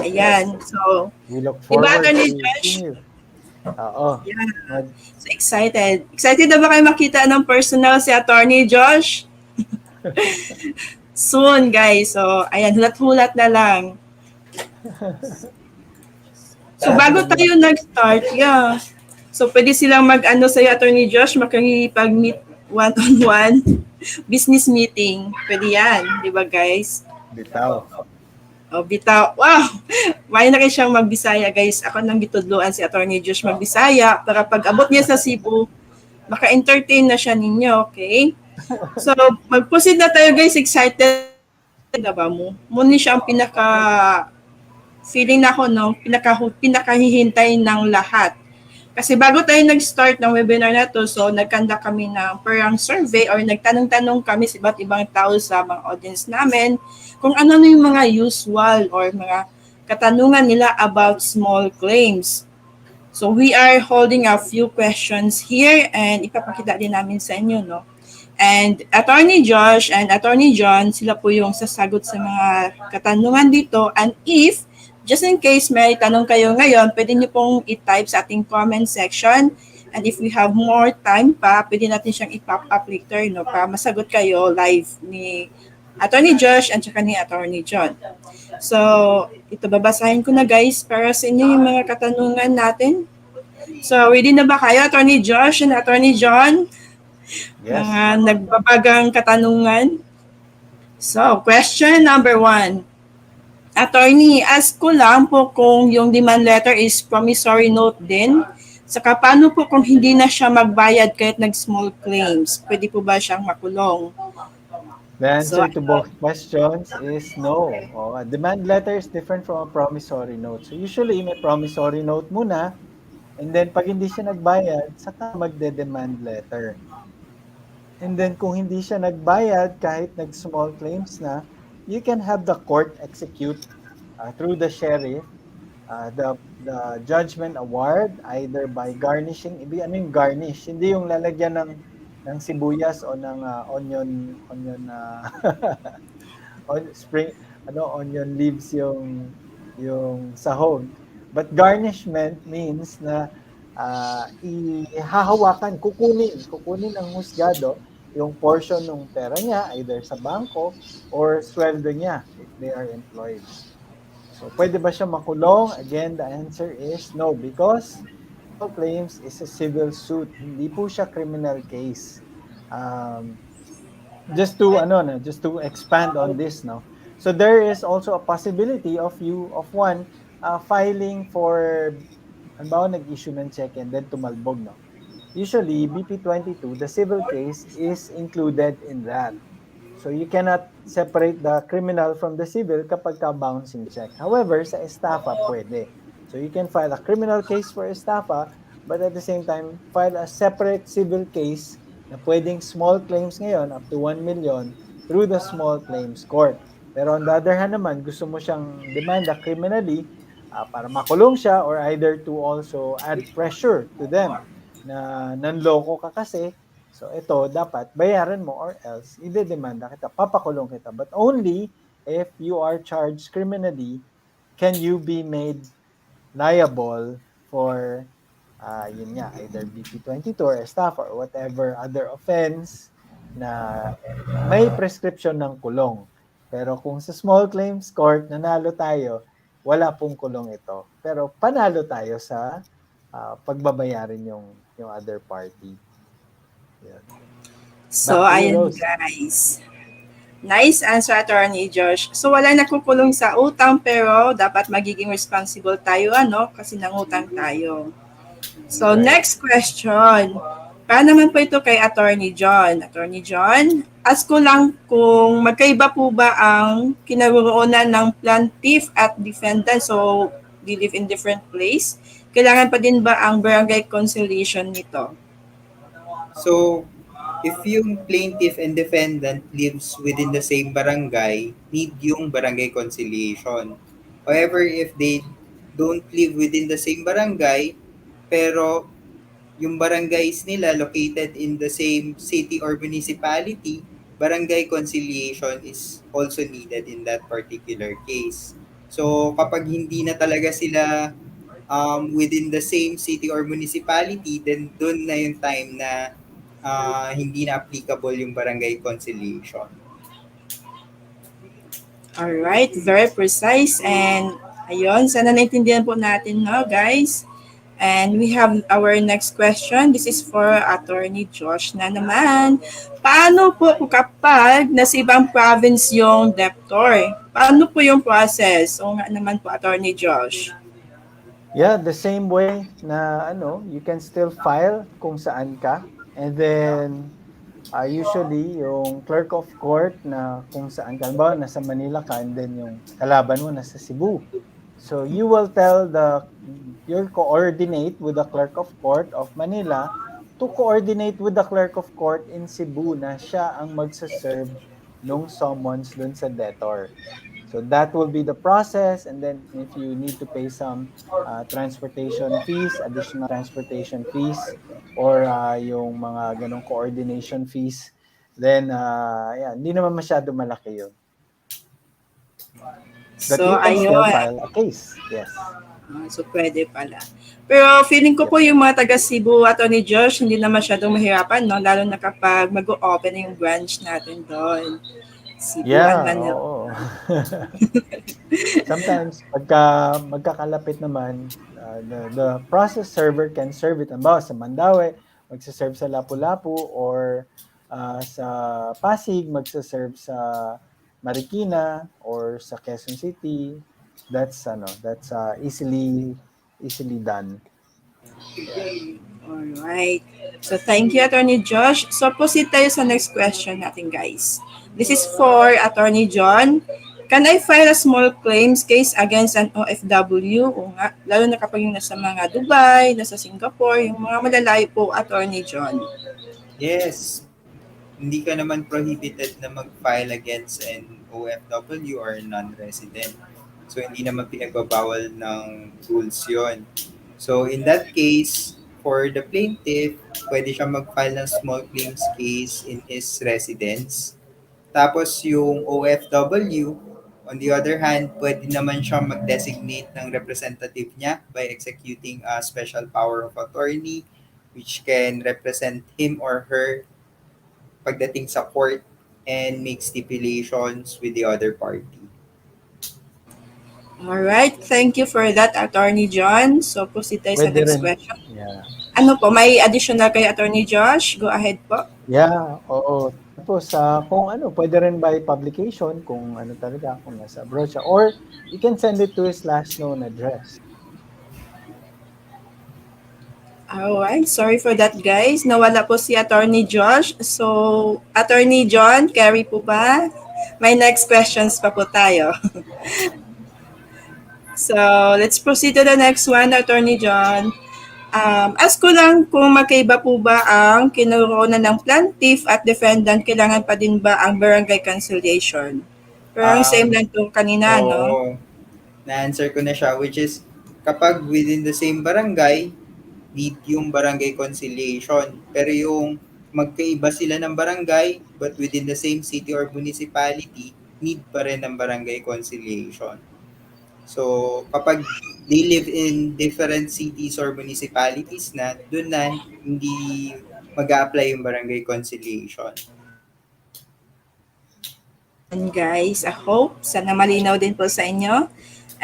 Ayan. So, we look forward to seeing you. Yeah. So excited. Excited na ba kayo makita ng personal si Attorney Josh? Soon, guys. So, ayan, hulat-hulat na lang. So, bago tayo nag-start, yeah. So, pwede silang mag-ano sa'yo, Attorney Josh, makikipag-meet one-on-one business meeting. Pwede yan. Di ba, guys? Bitaw. Oh, bitaw. Wow! May na kayo siyang magbisaya, guys. Ako nang gitudloan si Attorney Josh magbisaya para pag abot niya sa Cebu, maka-entertain na siya ninyo, okay? So, mag-proceed na tayo, guys. Excited na ba mo? Muna siya ang feeling na ako, no? Pinakahihintay ng lahat. Kasi bago tayo nag-start ng webinar na to, so nagkanda kami ng parang survey or nagtanong-tanong kami sa iba't ibang tao sa mga audience namin kung ano na yung mga usual or mga katanungan nila about small claims. So we are holding a few questions here and ipapakita din namin sa inyo, no? And Attorney Josh and Attorney John, sila po yung sasagot sa mga katanungan dito. And if just in case may tanong kayo ngayon, pwede niyo pong i-type sa ating comment section. And if we have more time pa, pwede natin siyang i-pop up later, no, para masagot kayo live ni Attorney Josh at saka ni Attorney John. So, ito babasahin ko na, guys, para sa inyo yung mga katanungan natin. So, ready na ba kayo, Attorney Josh and Attorney John? Yes. Mga nagbabagang katanungan. So, question number 1. Attorney, ask ko lang po kung yung demand letter is promissory note din. Saka paano po kung hindi na siya magbayad kahit nag-small claims? Pwede po ba siyang makulong? The answer So, to both questions is no. A demand letter is different from a promissory note. So usually, may promissory note muna, and then pag hindi siya nagbayad, saka magde-demand letter. And then kung hindi siya nagbayad, kahit nag-small claims na, you can have the court execute through the sheriff the judgment award either by garnishing. Ano yung garnish? Hindi yung lalagyan ng sibuyas o ng onion spring onion leaves yung sahog. But garnishment means na ihahawakan, kukunin ng husgado yung portion ng pera niya either sa bangko or sweldo niya if they are employed. So pwede ba siya makulong? Again, the answer is no, because claims is a civil suit. Hindi po siya criminal case. Just to expand on this, no. So there is also a possibility of one filing for, halimbawa nag-issue ng check and then tumalbog, no. Usually BP22, the civil case is included in that. So you cannot separate the criminal from the civil kapag ka bouncing check. However, sa estafa pwede. So you can file a criminal case for estafa, but at the same time file a separate civil case na pwedeng small claims ngayon up to 1 million through the small claims court. Pero on the other hand naman, gusto mo siyang demanda criminally para makulong siya or either to also add pressure to them na nanloko ka kasi, so ito dapat bayaran mo or else ide-demanda kita, papakulong kita. But only if you are charged criminally can you be made liable for yun nga, either BP22 or estafa or whatever other offense na may prescription ng kulong. Pero kung sa small claims court nanalo tayo, wala pong kulong ito. Pero panalo tayo sa pagbabayarin yung other party. Yeah. So, ayun guys. Nice answer, Attorney Josh. So, wala nakukulong sa utang pero dapat magiging responsible tayo, kasi nangutang tayo. So, next question. Paano naman po ito kay Attorney John? Attorney John, ask ko lang kung magkaiba po ba ang kinaroroonan ng plaintiff at defendant? So, they live in different place. Kailangan pa din ba ang barangay conciliation nito? So, if yung plaintiff and defendant lives within the same barangay, need yung barangay conciliation. However, if they don't live within the same barangay, pero yung barangays nila located in the same city or municipality, barangay conciliation is also needed in that particular case. So, kapag hindi na talaga sila within the same city or municipality, then doon na yung time na hindi na applicable yung barangay conciliation. Alright, very precise. And ayun, sana naintindihan po natin, guys. And we have our next question. This is for Attorney Josh na naman. Paano po kapag nasa ibang province yung debtor? Paano po yung process? O nga naman po, Attorney Josh. Yeah, the same way na you can still file kung saan ka. And then usually yung clerk of court na kung saan ka, ba nasa Manila ka, and then yung kalaban mo nasa Cebu. So you will tell you'll coordinate with the clerk of court of Manila to coordinate with the clerk of court in Cebu na siya ang magsaserve nung summons dun sa debtor. So that will be the process, and then if you need to pay some transportation fees, additional transportation fees, or yung mga ganong coordination fees, then hindi naman masyado malaki yun. But So, you can still file a case. Yes. So, pwede pala. Pero feeling ko po yung mga taga Cebu, Attorney Josh, hindi na masyadong mahirapan, lalo na kapag mag-open yung branch natin doon. Cebu and Manila. Oo. Sometimes, pagka magkakalapit naman, the process server can serve it sa Mandaue magsaserve sa Lapu-Lapu or sa Pasig, magsaserve sa Marikina or sa Quezon City. That's easily done. Alright. So, thank you, Attorney Josh. So, proceed tayo sa next question natin, guys. This is for Attorney John. Can I file a small claims case against an OFW? O nga, lalo na kapag yung nasa mga Dubai, nasa Singapore, yung mga malalayo po, Attorney John. Yes. Hindi ka naman prohibited na mag-file against an OFW or non-resident. So, hindi naman pinagbabawal ng rules yon. So, in that case, for the plaintiff, pwede siya mag-file ng small claims case in his residence. Tapos, yung OFW, on the other hand, pwede naman siya mag-designate ng representative niya by executing a special power of attorney which can represent him or her pagdating sa court and make stipulations with the other party. Alright, thank you for that, Attorney John. So, proceed tayo sa Pwede next rin. question. Yeah. Ano po, may additional kay Attorney Josh? Go ahead po. Yeah, oo. Tapos kung pwede rin by publication kung talaga, kung nasa abroad siya. Or you can send it to his last known address. Alright, sorry for that, guys. Nawala po si Attorney Josh. So, Attorney John, carry po ba? May next questions pa po tayo. So, let's proceed to the next one, Attorney John. Ask ko lang kung magkaiba po ba ang kinuroonan ng plaintiff at defendant, kailangan pa din ba ang barangay conciliation? Pero same lang to kanina, no? Oo. Na-answer ko na siya, which is kapag within the same barangay, need yung barangay conciliation. Pero yung magkaiba sila ng barangay, but within the same city or municipality, need pa rin ng barangay conciliation. So, kapag they live in different cities or municipalities na, doon na hindi mag-a-apply yung barangay conciliation. And guys, I hope sana malinaw din po sa inyo.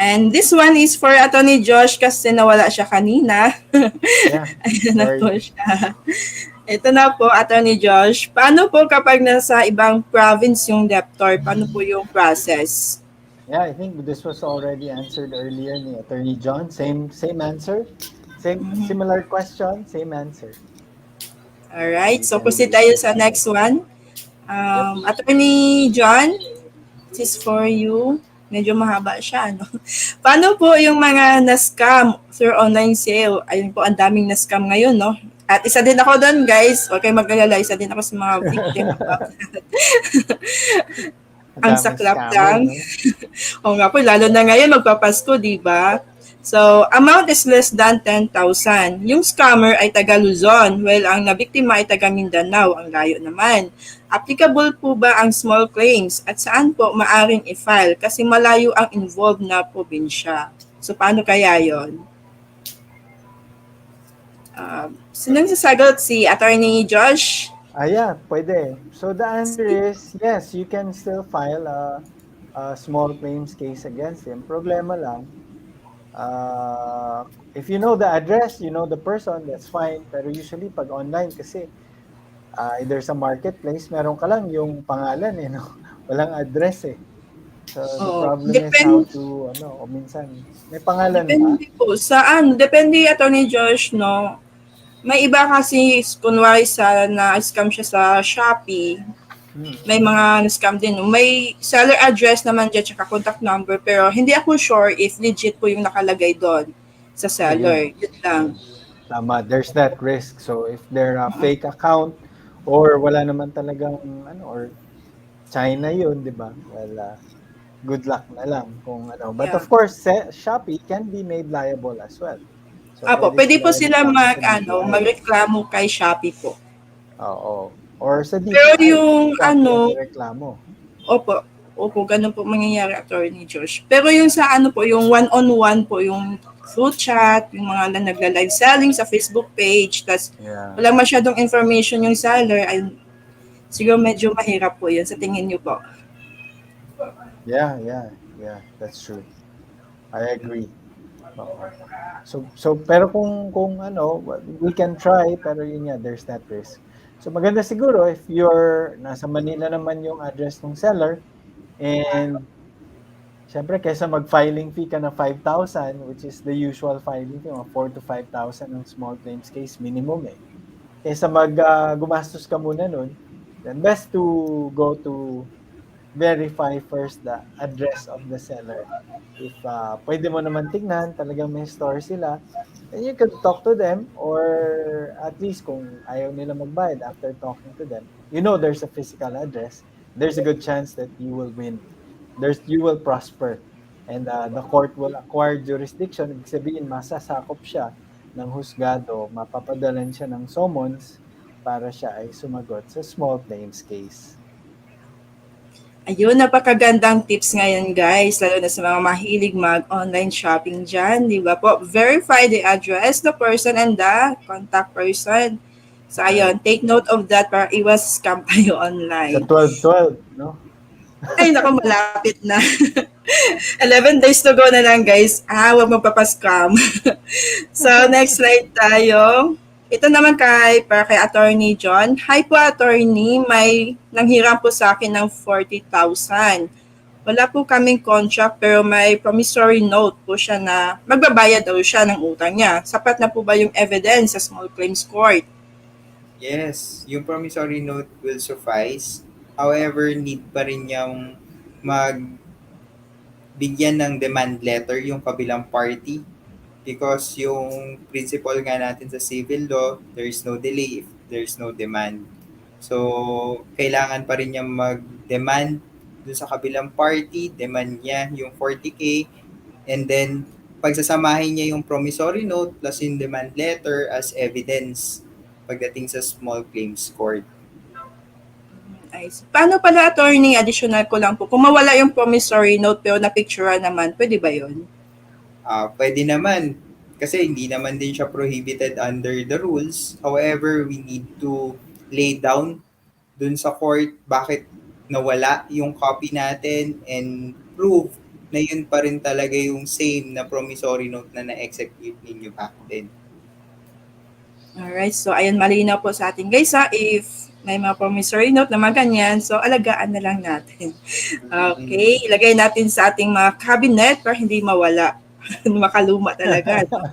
And this one is for Attorney Josh kasi nawala siya kanina. Yeah. Ayan na po siya. Ito na po, Attorney Josh. Paano po kapag nasa ibang province yung debtor? Paano po yung process? Yeah, I think this was already answered earlier ni Attorney John. Same answer. Similar question, same answer. Alright, so proceed tayo sa next one. Attorney John, this is for you. Medyo mahaba siya, ano? Paano po yung mga na-scam through online sale? Ayun po, ang daming na-scam ngayon, no? At isa din ako doon, guys. Okay, mag-alala. Isa din ako sa mga victim. Ang saklap lang. O nga po, lalo na ngayon, magpapasko, di ba? So, amount is less than 10,000. Yung scammer ay taga Luzon, while ang nabiktima ay taga Mindanao, ang layo naman. Applicable po ba ang small claims at saan po maaring i-file kasi malayo ang involved na probinsya? So, paano kaya yon? Sinong sasagot? Si Attorney Josh? Yeah, pwede. So the answer is yes, you can still file a small claims case against him. Problema lang, if you know the address, you know the person, that's fine. Pero usually pag online kasi, either sa marketplace, meron ka lang yung pangalan no? Walang address So the problem is how to, o minsan, may pangalan depende po. Saan? Depende, Attorney Josh, no? May iba kasi, kunwari na-scam siya sa Shopee, may mga na-scam din. May seller address naman dyan, tsaka contact number, pero hindi ako sure if legit po yung nakalagay doon sa seller. Yun lang. Tama, there's that risk. So if they're a fake account, or wala naman talagang, or China yun, di ba? Well, good luck na lang kung But of course, Shopee can be made liable as well. So, pwede po sila magreklamo kay Shopee po. Oo. Or sa DTI. Pero yung reklamo. Opo, ganun po mangyayari, Attorney Josh. Pero yung sa yung one-on-one po, yung through chat, yung mga nagla-live selling sa Facebook page, tas wala masyadong information yung seller, ay siguro medyo mahirap po yun sa tingin niyo po. Yeah, that's true. I agree. Oo. So pero kung ano, we can try, pero yun nga, there's that risk. So maganda siguro if nasa Manila naman yung address ng seller, and siyempre kaysa mag-filing fee ka na 5,000, which is the usual filing fee, mga 4 to 5,000 ng small claims case minimum eh. Kaysa gumastos ka muna nun, then best to go to verify first the address of the seller. If pwede mo naman tignan, talagang may store sila, then you can talk to them, or at least kung ayaw nila magbayad after talking to them, you know there's a physical address, there's a good chance that you will win. You will prosper. And the court will acquire jurisdiction. Ibig sabihin, masasakop siya ng husgado, mapapadalan siya ng summons para siya ay sumagot sa small claims case. Ayun, napakagandang tips ngayon guys, lalo na sa mga mahilig mag-online shopping dyan, di ba po? Verify the address, the person, and the contact person. So ayun, take note of that para iwas scam tayo Sa online. 12-12, no? Ay, naku, malapit na. 11 days to go na lang guys. Huwag magpapascam. So next slide tayo. Ito naman para kay Attorney John. Hi po, Attorney. May nanghiram po sa akin ng 40,000. Wala po kaming contract pero may promissory note po siya na magbabayad daw siya ng utang niya. Sapat na po ba yung evidence sa small claims court? Yes, yung promissory note will suffice. However, need pa rin niyang bigyan ng demand letter yung kabilang party, because yung principle nga natin sa civil law, there is no delay if there is no demand. So, kailangan pa rin niya mag-demand dun sa kabilang party, demand niya yung 40K, and then pagsasamahin niya yung promissory note plus yung demand letter as evidence pagdating sa small claims court. Paano pala, Attorney, additional ko lang po, kung mawala yung promissory note pero na-picture naman, pwede ba yun? Pwede naman, kasi hindi naman din siya prohibited under the rules. However, we need to lay down dun sa court bakit nawala yung copy natin and prove na yun pa rin talaga yung same na promissory note na na-execute ninyo back then. Alright, so ayun, malinaw po sa atin guys if may mga promissory note na mga ganyan, so alagaan na lang natin. Okay, ilagay natin sa ating mga cabinet para hindi mawala. Makaluma talaga. No?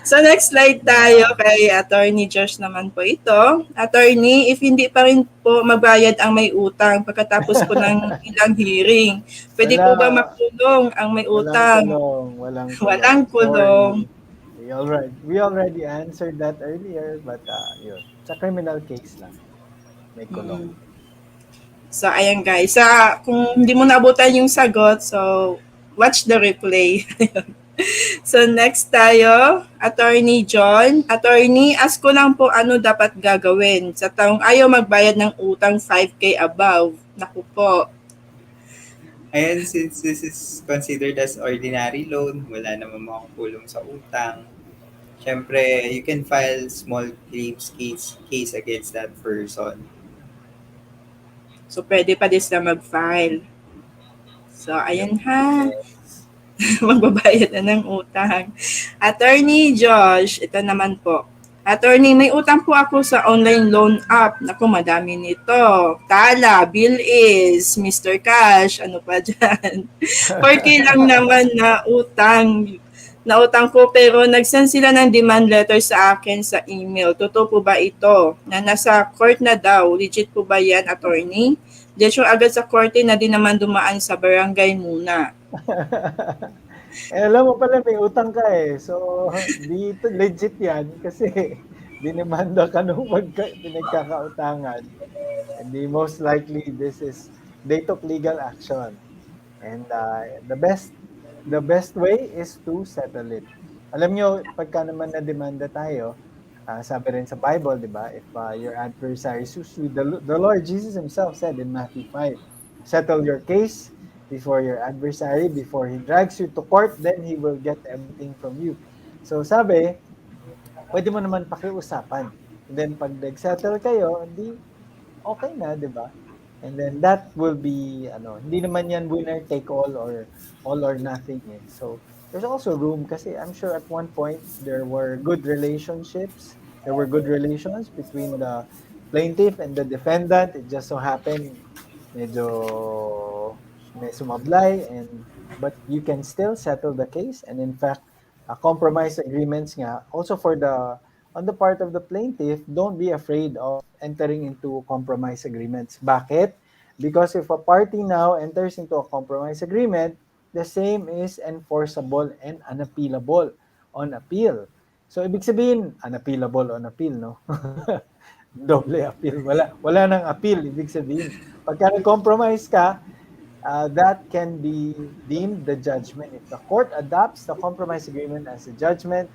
So next slide tayo kay Attorney Josh naman po ito. Attorney, if hindi pa rin po magbayad ang may utang pagkatapos po ng ilang hearing, pwede po ba makulong ang may utang? Walang kulong. We already answered that earlier, but yun, sa criminal case lang, may kulong. So ayan guys, kung hindi mo nabutan yung sagot, so watch the replay. So next tayo, Attorney John. Attorney, ask ko lang po ano dapat gagawin sa taong ayaw magbayad ng utang 5K above. Naku po. Ayan, since this is considered as ordinary loan, wala naman makakapulong sa utang. Siyempre, you can file small claims case against that person. So pwede pa din sila mag-file. So ayan ha. Magbabayad na ng utang. Attorney Josh, ito naman po. Attorney, may utang po ako sa online loan app. Naku, madami nito. Tala, Bill is, Mr. Cash, ano pa dyan. 4K lang naman na utang ko, pero nag-send sila ng demand letter sa akin sa email. Totoo po ba ito? Na nasa court na daw. Legit po ba yan, Attorney? Diretso agad sa korte na din naman dumaan sa barangay muna. Alam mo pala may utang ka eh. So, dito legit yan kasi dinimanda ka nung pinagkakautangan. And most likely they took legal action. And the best way is to settle it. Alam nyo, pagka naman na-demanda tayo, sabi rin sa Bible, di ba? If your adversary sues you, the Lord Jesus himself said in Matthew 5, settle your case before your adversary, before he drags you to court, then he will get everything from you. So sabi, pwede mo naman pakiusapan. And then pag nag-settle kayo, hindi okay na, di ba? And then that will be, hindi naman yan winner take all or nothing. Eh. So there's also room kasi I'm sure at one point there were good relationships. There were good relations between the plaintiff and the defendant. It just so happened medyo may sumablay and but you can still settle the case, and in fact compromise agreements nga also for the on the part of the plaintiff. Don't be afraid of entering into compromise agreements. Bakit? Because if a party now enters into a compromise agreement, the same is enforceable and unappealable on appeal. So ibig sabihin unappealable on appeal, no? Doble appeal. Wala nang appeal, ibig sabihin. Pagka nag-compromise ka, that can be deemed the judgment. If the court adopts the compromise agreement as a judgment,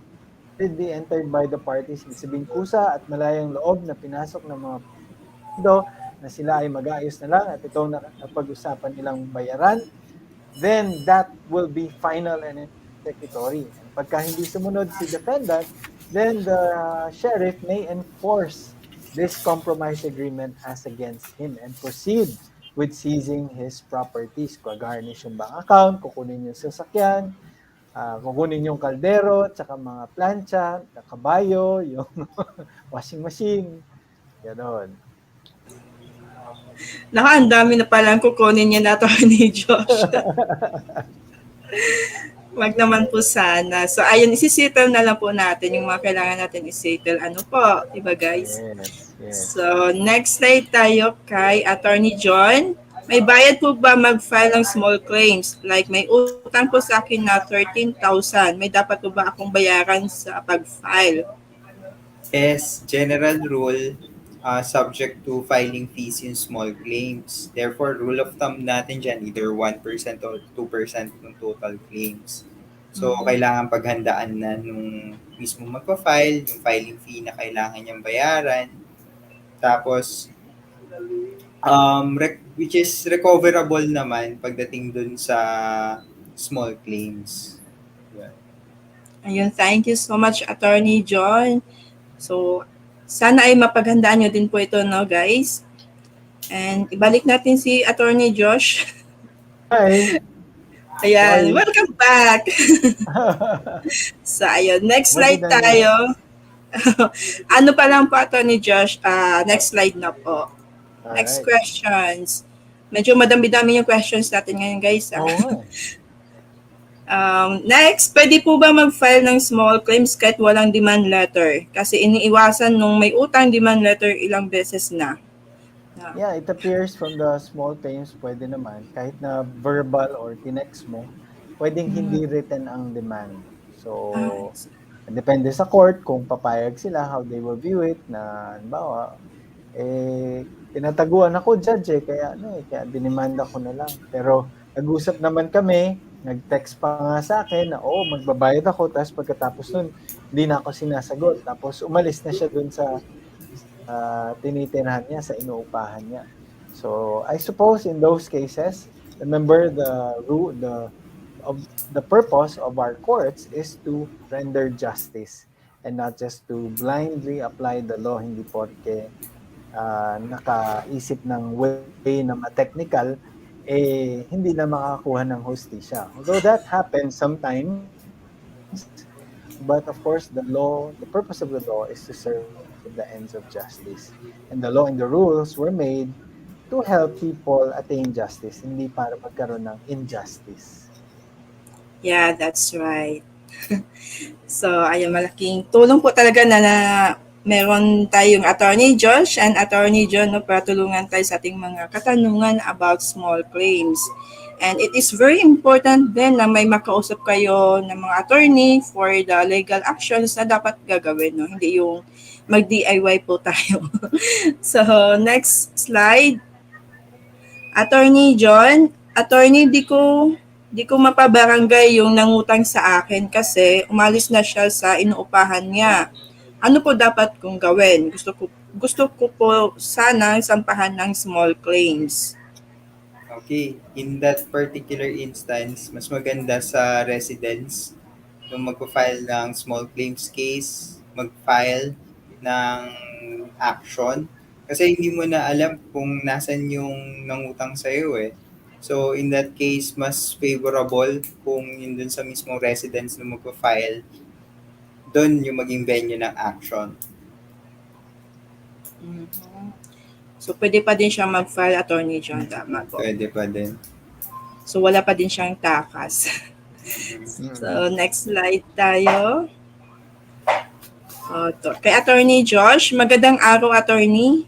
validly entered by the parties, ibig sabihin kusa at malayang loob na pinasok ng mga do na sila ay mag-aayos na lang at itong napag-usapan nilang bayaran, then that will be final and executory. And pagka hindi sumunod si defendant, then the sheriff may enforce this compromise agreement as against him and proceed with seizing his properties. Gagarnish yung bank account, kukunin yung sasakyan, kukunin yung kaldero, tsaka mga plancha, kabayo, yung washing machine, gano'n. Naku, ang dami na palang kukunin niya na to ni Josh. Wag naman po sana. So, ayun, isi-settle na lang po natin yung mga kailangan natin isi-settle. Ano po, diba guys? Yes. So, next slide tayo kay Attorney John. May bayad po ba mag-file ng small claims? Like, may utang po sa akin na 13,000. May dapat po ba akong bayaran sa pag-file? Yes, general rule, subject to filing fees in small claims. Therefore, rule of thumb natin dyan, either 1% or 2% ng total claims. So, kailangan paghandaan na nung mismo magpa-file, yung filing fee na kailangan niyang bayaran. Tapos, which is recoverable naman pagdating dun sa small claims. Yeah. Ayun, thank you so much, Attorney John. So, sana ay mapaghandaan nyo din po ito, no, guys? And ibalik natin si Attorney Josh. Hi! Ayan, welcome back! So, ayun, next slide tayo. Ano pa lang po, Attorney Josh? Next slide na po. Next questions. Medyo madami-dami yung questions natin ngayon, guys. Next, pwede po ba mag-file ng small claims kahit walang demand letter? Kasi iniiwasan nung may utang demand letter ilang beses na. Yeah, it appears from the small claims, pwede naman. Kahit na verbal or tinext mo, pwedeng hindi written ang demand. So, depende sa court kung papayag sila, how they will view it, na halimbawa, tinataguan ako, judge, kaya dinimanda ko na lang. Pero, nag-usap naman kami, nag-text pa nga sa akin na, magbabayad ako, tapos pagkatapos nun, hindi na ako sinasagot. Tapos, umalis na siya dun sa tinitirahan niya, sa inuupahan niya. So, I suppose in those cases, remember the purpose of our courts is to render justice and not just to blindly apply the law, hindi porke nakaisip ng way na ma-technical, hindi na makakuha ng hustisya. Although that happens sometimes, but of course, the purpose of the law is to serve the ends of justice. And the law and the rules were made to help people attain justice, hindi para magkaroon ng injustice. Yeah, that's right. So, ayun, malaking tulong po talaga na meron tayong Attorney Josh and Attorney John, no, para tulungan tayo sa ating mga katanungan about small claims. And it is very important din na may makausap kayo ng mga attorney for the legal actions na dapat gagawin, no? Hindi yung mag-DIY po tayo. So, next slide. Attorney John, Attorney, di ko mapabarangay yung nangutang sa akin kasi umalis na siya sa inuupahan niya. Ano po dapat kong gawin? Gusto ko po sana sampahan ng small claims. Okay, in that particular instance, mas maganda sa residence yung magpa-file ng small claims case, mag-file ng action. Kasi hindi mo na alam kung nasan yung nangutang sa'yo eh. So, in that case, mas favorable kung yun dun sa mismong residence na magpa-file, dun yung maging venue ng action. Mhm. So, pwede pa din siya mag-file, Attorney John, tama po. Pwede pa din. So, wala pa din siyang takas. So, next slide tayo. Kay Attorney Josh, magandang araw, Attorney.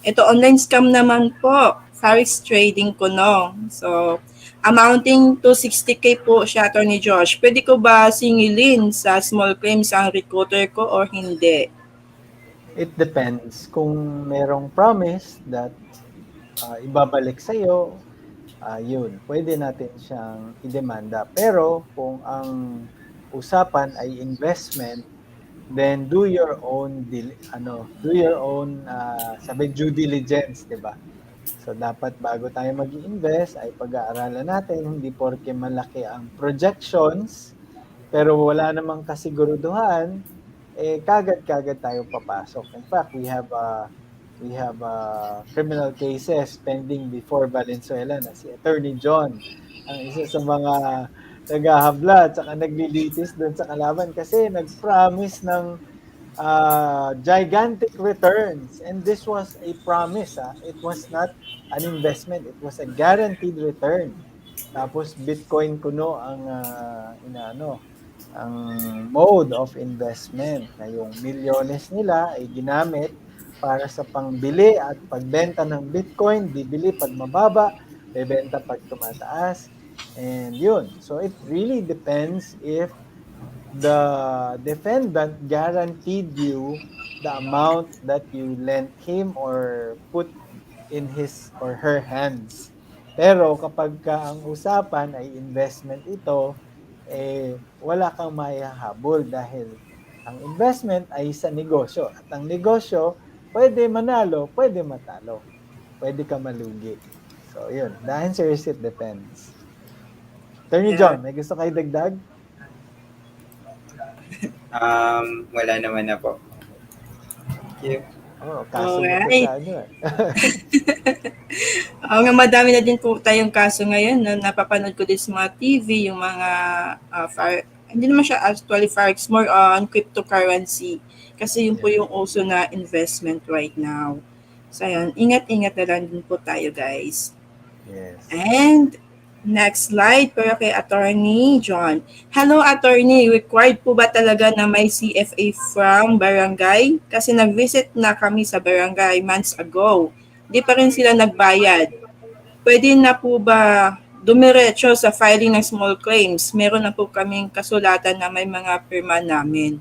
Ito, online scam naman po. Forex trading ko, no? So, amounting to 60K po siya, Attorney Josh. Pwede ko ba singilin sa small claims ang recruiter ko or hindi? It depends. Kung merong promise that ibabalik sa'yo, yun, pwede natin siyang idemanda. Pero kung ang usapan ay investment, then do your own sabi due diligence, 'di ba? So dapat bago tayo mag-invest ay pag-aaralan natin, hindi porke malaki ang projections pero wala namang kasiguruduhan, kagad-kagad tayo papasok. In fact, we have criminal cases pending before Valenzuela na si Attorney John, ang isa sa mga naghahabla at saka naglilitis doon sa kalaban kasi nag-promise ng gigantic returns. And this was a promise. It was not an investment. It was a guaranteed return. Tapos Bitcoin kuno ang ang mode of investment na yung milyones nila ay ginamit para sa pangbili at pagbenta ng Bitcoin, bibili pag mababa, bebenta pag tumataas. And yun. So it really depends if the defendant guaranteed you the amount that you lent him or put in his or her hands. Pero kapag ang usapan ay investment ito, wala kang mahahabol dahil ang investment ay sa negosyo. At ang negosyo, pwede manalo, pwede matalo. Pwede ka malugi. So, yun. The answer is it depends. Attorney John, may gusto kayo dagdag? Wala naman na po. Thank you. Kaso Alright. na Nga madami na din po tayong kaso ngayon na napapanood ko din sa mga TV, yung mga hindi naman siya actually forex, more on cryptocurrency. Kasi yun po yung uso na investment right now. So ayun, ingat-ingat na lang din po tayo, guys. Yes. And next slide, pero kay Attorney John. Hello, Attorney. Required po ba talaga na may CFA from barangay? Kasi nag-visit na kami sa barangay months ago. Di pa rin sila nagbayad. Pwede na po ba dumiretso sa filing ng small claims? Meron na po kaming kasulatan na may mga pirma namin.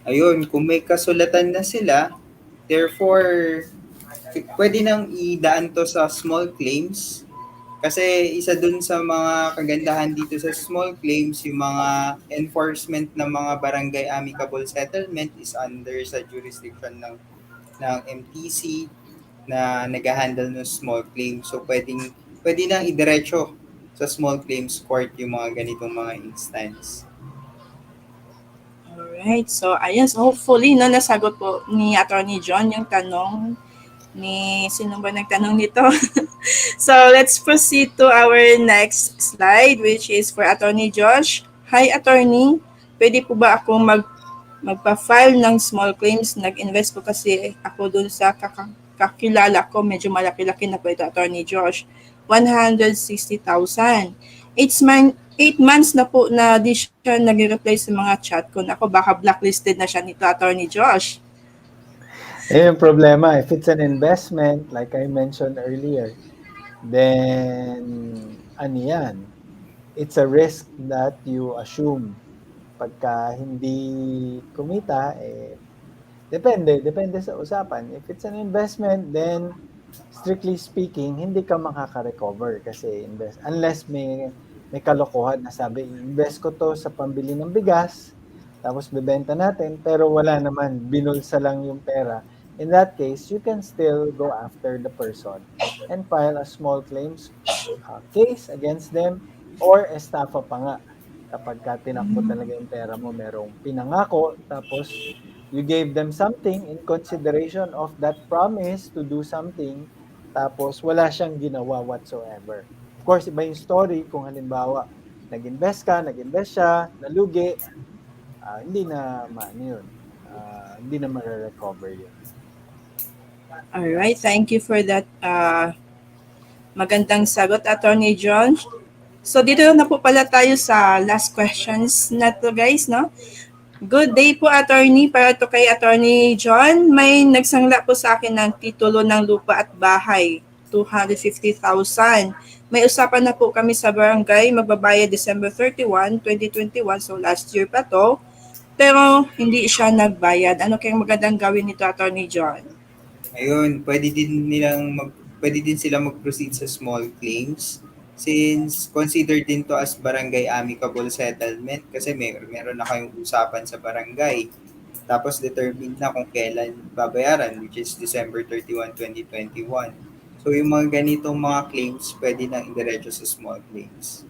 Ayun, kung may kasulatan na sila, therefore, pwede nang idaan to sa small claims. Kasi isa dun sa mga kagandahan dito sa small claims, yung mga enforcement ng mga barangay amicable settlement is under sa jurisdiction ng MTC na nag-handle ng small claims. So pwede nang idiretso sa small claims court yung mga ganitong mga instance. Alright. So, ayan. So, hopefully, nasagot po ni Attorney John yung tanong ni sino ba nagtanong nito? So, let's proceed to our next slide, which is for Attorney Josh. Hi, Attorney. Pwede po ba ako magpa-file ng small claims? Nag-invest po kasi ako dun sa kakilala ko. Medyo malaki-laki na po ito, Attorney Josh. 160,000. 8 months na po na di siya nag-reply sa mga chat ko. Ako, baka blacklisted na siya nito, Attorney Josh. Yung problema, if it's an investment, like I mentioned earlier, then yan? It's a risk that you assume. Pagka hindi kumita, depende sa usapan. If it's an investment, then strictly speaking, hindi ka makaka-recover kasi unless may kalokohan na sabi, invest ko to sa pambili ng bigas, tapos bebenta natin, pero wala naman, binulsa lang yung pera. In that case, you can still go after the person and file a small claims case against them or estafa pa nga. Kapag tinakbo talaga yung pera mo, merong pinangako, tapos you gave them something in consideration of that promise to do something, tapos wala siyang ginawa whatsoever. Of course, iba yung story kung halimbawa, nag-invest siya, nalugi, hindi na yun. Hindi na ma-recover yun. Alright, thank you for that magandang sagot, Attorney John. So dito na po pala tayo sa last questions na to, guys, no? Good day po, Attorney. Para to kay Attorney John, may nagsangla po sa akin ng titulo ng lupa at bahay, 250,000. May usapan na po kami sa barangay, magbabayad December 31, 2021, so last year pa to. Pero hindi siya nagbayad. Ano kayang magandang gawin nito, Attorney John? Ayun, pwede din sila mag-proceed sa small claims since considered din to as barangay amicable settlement kasi meron na kayong usapan sa barangay. Tapos determined na kung kailan babayaran, which is December 31, 2021. So yung mga ganitong mga claims, pwede na indiretso sa small claims.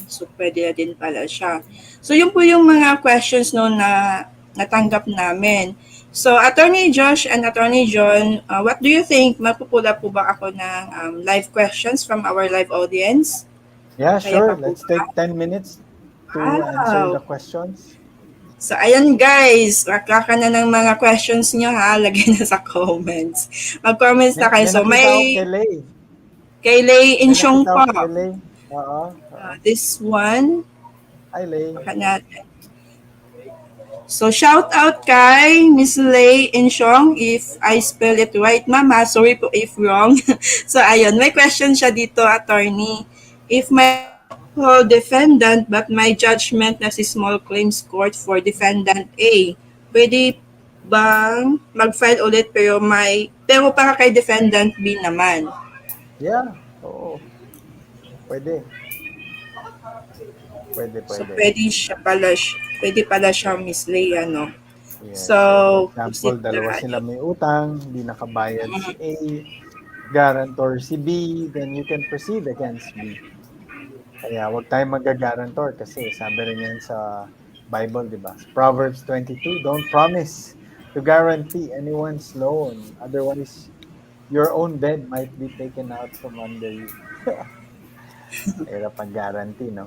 So, pwede na din pala siya. So, yun po yung mga questions no na natanggap namin. So, Attorney Josh and Attorney John, what do you think? Mapupula po ba ako ng live questions from our live audience? Yeah, Kaya sure. pa po Let's ba? take 10 minutes to answer the questions. So, ayan guys, kaka na ng mga questions nyo ha, lagay na sa comments. Mag-comments na kayo. So, nakita ko kay Lay Insyong po. Oo. This one, Hi, Lay. baka natin. So, shout out kay Miss Lay Insyong if I spell it right, Mama. Sorry po if wrong. So, ayun, may question siya dito, Attorney. If my defendant but my judgment na si small claims court for defendant A, pwede bang mag-file ulit pero para kay defendant B naman? Yeah, oo. Pwede. So, pwede pala siya Miss Lay, ano? Yes. So, for example, dalawa sila may utang, hindi nakabayad si A, guarantor si B, then you can proceed against B. Kaya huwag tayong mag-guarantor kasi sabi rin yan sa Bible, di ba? Proverbs 22, don't promise to guarantee anyone's loan. Otherwise, your own bed might be taken out from under you. Hirap pag-guarantee, no?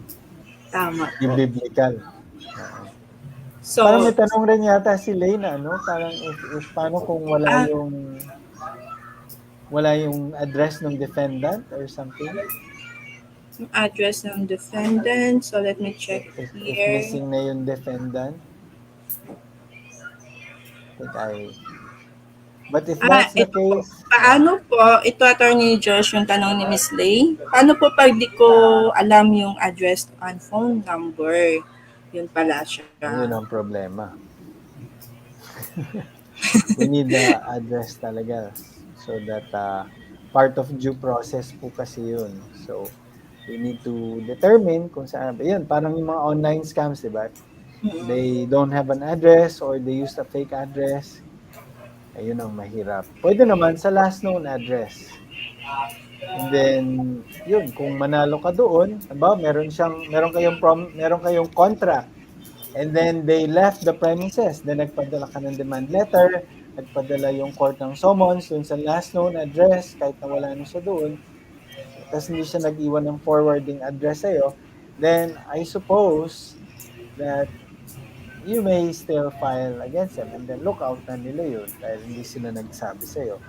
Tama. Yung biblical. So, parang may tanong rin yata si Lay na, ano? Parang if paano kung wala yung address ng defendant or something? Address ng defendant. So, let me check If here. missing na yung defendant. But if that's the case... Paano po, ito Attorney Josh, yung tanong ni Miss Lay, paano po pag di ko alam yung address and phone number? Yun pala siya. Yun ang problema. We need the address talaga so that part of due process po kasi yun. So, we need to determine kung saan. Yun, parang yung mga online scams, di ba? They don't have an address or they use a fake address. Ayun ang mahirap. Pwede naman sa last known address. And then, yun, kung manalo ka doon, halimbawa, meron kayong contract. And then they left the premises. Then nagpadala ka ng demand letter, nagpadala yung court ng summons dun sa last known address kahit na wala na siya doon. Tapos hindi siya nag-iwan ng forwarding address sa'yo. Then I suppose that you may still file against them and then look out na nila yun dahil hindi sila nagsabi sa'yo.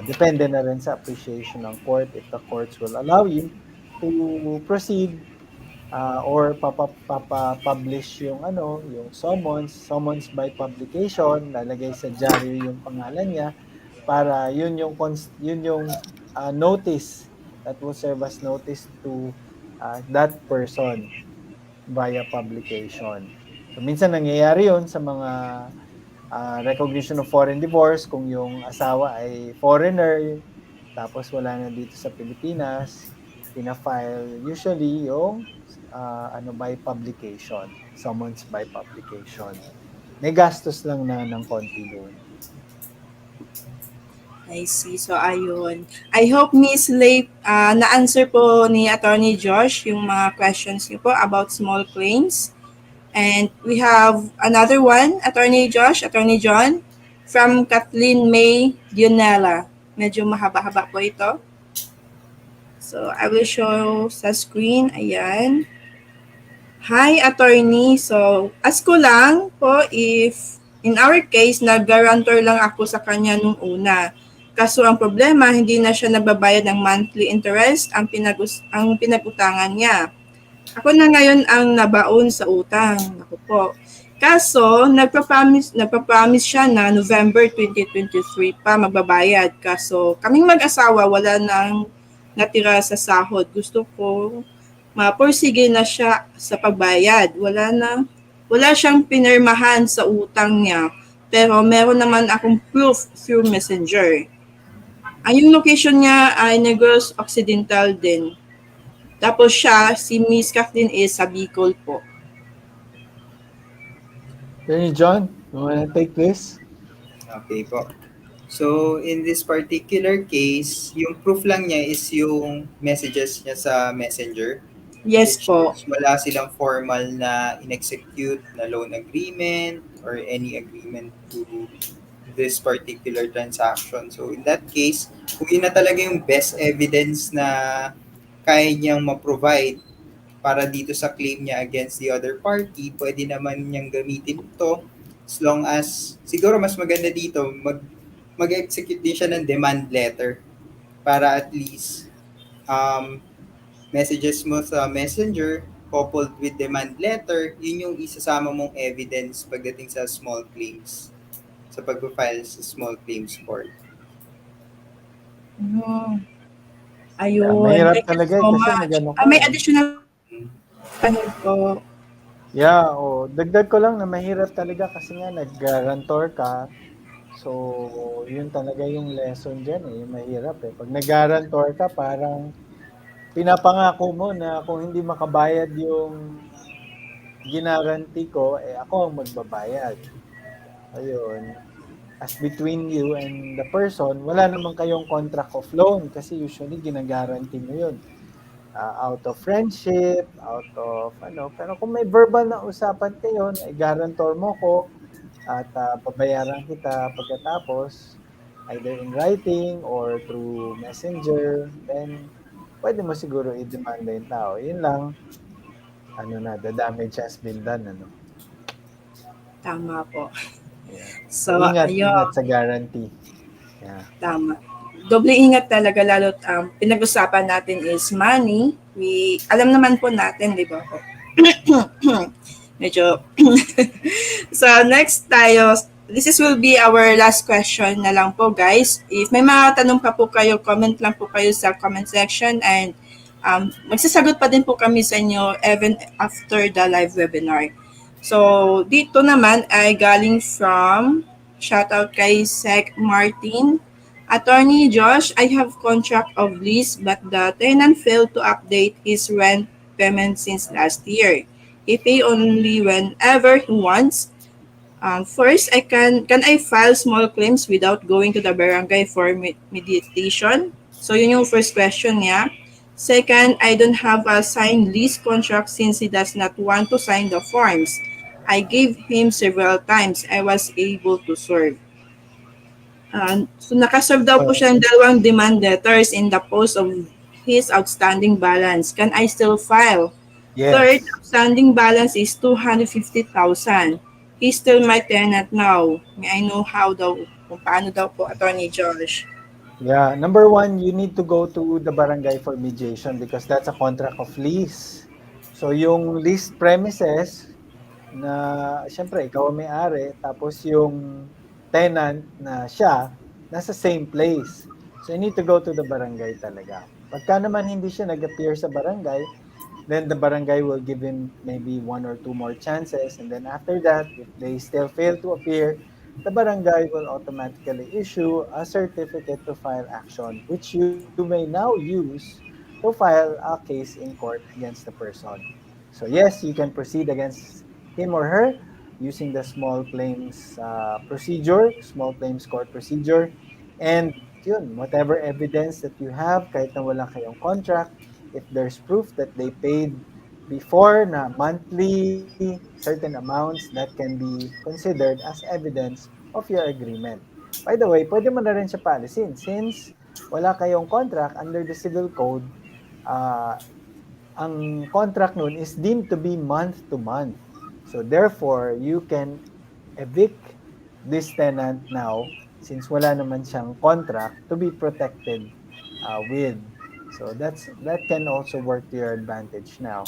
Depende na rin sa appreciation ng court if the courts will allow you to proceed or publish yung summons by publication, lalagay sa diary yung pangalan niya para yun yung notice that will serve as notice to that person via publication. So, minsan nangyayari yun sa mga recognition of foreign divorce kung yung asawa ay foreigner tapos wala na dito sa Pilipinas, pina-file usually yung by publication, summons by publication. May gastos lang na ng konti doon. I see. So, ayun. I hope Miss Lay, na-answer po ni Attorney Josh yung mga questions niyo po about small claims. And we have another one, Attorney Josh, Attorney John, from Kathleen May Dionela. Medyo mahaba-haba po ito. So, I will show sa screen. Ayan. Hi, attorney. So, ask ko lang po if in our case, nag-guarantor lang ako sa kanya nung una. Kaso ang problema, hindi na siya nagbabayad ng monthly interest ang pinag-utangan niya. Ako na ngayon ang nabaon sa utang. Ako po. Kaso, nagpa-promise siya na November 2023 pa magbabayad. Kaso, kaming mag-asawa, wala nang natira sa sahod. Gusto ko mapursige na siya sa pagbayad. Wala siyang pinirmahan sa utang niya. Pero meron naman akong proof through messenger. Ang yung location niya ay Negros Occidental din. Tapos siya, si Miss Kathleen is sa Bicol po. Attorney John, you wanna take this? Okay po. So, in this particular case, yung proof lang niya is yung messages niya sa messenger. Yes Which po. is wala silang formal na in-execute na loan agreement or any agreement to this particular transaction. So, in that case, kung yun na talaga yung best evidence na kaya niyang ma-provide para dito sa claim niya against the other party, pwede naman niyang gamitin ito as long as, siguro mas maganda dito, mag-execute din siya ng demand letter para at least messages mo sa messenger coupled with demand letter, yun yung isasama mong evidence pagdating sa small claims, sa pag-file sa small claims court. Ayun. Mahirap Thank you talaga so kasi much. nag-ano ka. May additional ano po. Yeah, dagdag ko lang na mahirap talaga kasi nga nag-guarantor ka. So, yun talaga yung lesson dyan eh, yung mahirap eh. Pag nag-guarantor ka, parang pinapangako mo na kung hindi makabayad yung ginaranti ko, ako ang magbabayad. Ayun. As between you and the person, wala naman kayong contract of loan kasi usually ginagaranti mo yun. Out of friendship, out of pero kung may verbal na usapan kayo, i-guarantor mo ko at pabayaran kita pagkatapos, either in writing or through messenger, then pwede mo siguro i-demanda yung tao. Yun lang, the damage has been done, Tama po. Yeah. So, Ingat ayun. sa guarantee. Yeah. Tama. Doble ingat talaga lalo't pinag-usapan natin is money. Alam naman po natin, di ba po? Medyo. So, next tayo. This will be our last question na lang po, guys. If may mga tanong pa po kayo, comment lang po kayo sa comment section and magsasagot pa din po kami sa inyo even after the live webinar. So, dito naman ay galing from, shoutout kay Sec Martin. Attorney Josh, I have contract of lease but the tenant failed to update his rent payment since last year. He pay only whenever he wants. First, can I file small claims without going to the barangay for mediation? So yun yung first question niya. Second, I don't have a signed lease contract since he does not want to sign the forms. I gave him several times. I was able to serve. So nakaserve daw po siya ng 2 demand letters in the post of his outstanding balance. Can I still file? Yes. Third, outstanding balance is 250,000. He's still my tenant now. May I know kung paano daw po, Attorney Josh? Yeah, number 1, you need to go to the barangay for mediation because that's a contract of lease. So yung leased premises na siyempre ikaw ang may-ari, tapos yung tenant na siya nasa same place. So you need to go to the barangay talaga. Pagka naman hindi siya nag-appear sa barangay, then the barangay will give him maybe 1 or 2 more chances, and then after that, if they still fail to appear, the barangay will automatically issue a certificate to file action, which you may now use to file a case in court against the person. So yes, you can proceed against him or her using the small claims procedure, small claims court procedure, and yun, whatever evidence that you have, kahit na wala kayong contract, if there's proof that they paid before na monthly certain amounts, that can be considered as evidence of your agreement. By the way, pwede mo na rin siya paalisin since wala kayong contract under the civil code, ang contract nun is deemed to be month to month. So therefore, you can evict this tenant now since wala naman siyang contract to be protected with. So that can also work to your advantage now.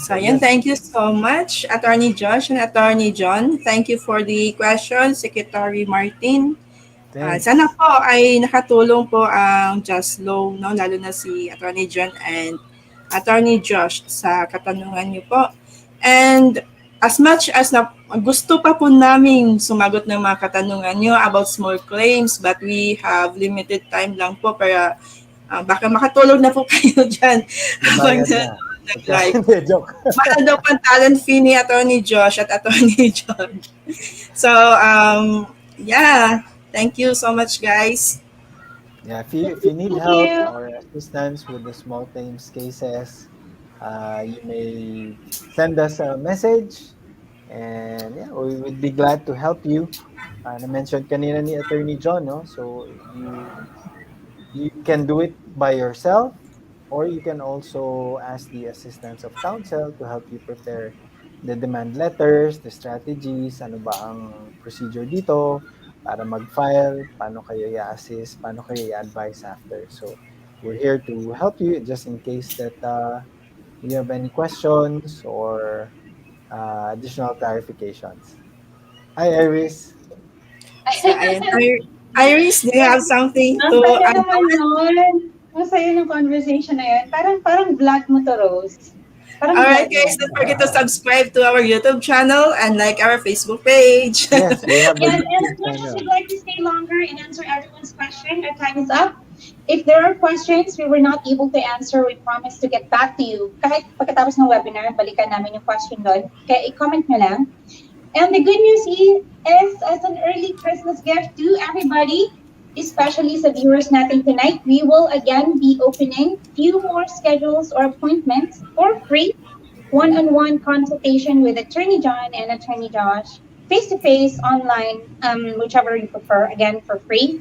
So, yun, thank you so much, Attorney Josh and Attorney John. Thank you for the question, Secretary Martin. Thanks. Sana po ay nakatulong po ang JustLaw, no? Lalo na si Attorney John and Attorney Josh sa katanungan niyo po. And as much as na gusto pa po namin sumagot ng mga katanungan niyo about small claims, but we have limited time lang po para baka makatulog na po kayo dyan. Nabayad na. Nag-live. Joke. Mahal daw pang talent fee ni Attorney Josh at Attorney John. So, yeah. Thank you so much, guys. Yeah, if you need help or assistance with the small claims cases, you may send us a message, and yeah, we would be glad to help you. Na-mention kanina ni Attorney John, no? So you can do it by yourself, or you can also ask the assistance of counsel to help you prepare the demand letters, the strategies, ano ba ang procedure dito, para mag-file, paano kayo i-assist, paano kayo i-advise after. So we're here to help you just in case that you have any questions or additional clarifications. Hi, Iris. So, Iris, do you have something to add? Masaya ng conversation na yun. Parang vlog mo to, Rose. Alright, guys, don't forget to subscribe to our YouTube channel and like our Facebook page. Yes, we have a And YouTube as much as channel. we'd like to stay longer and answer everyone's question, our time is up. If there are questions we were not able to answer, we promise to get back to you. Kahit pagkatapos ng webinar, balikan namin yung question doon. Kaya i-comment nyo lang. And the good news is, as an early Christmas gift to everybody, especially sa viewers natin tonight, we will again be opening few more schedules or appointments for free one-on-one consultation with Attorney John and Attorney Josh, face-to-face, online, whichever you prefer, again, for free.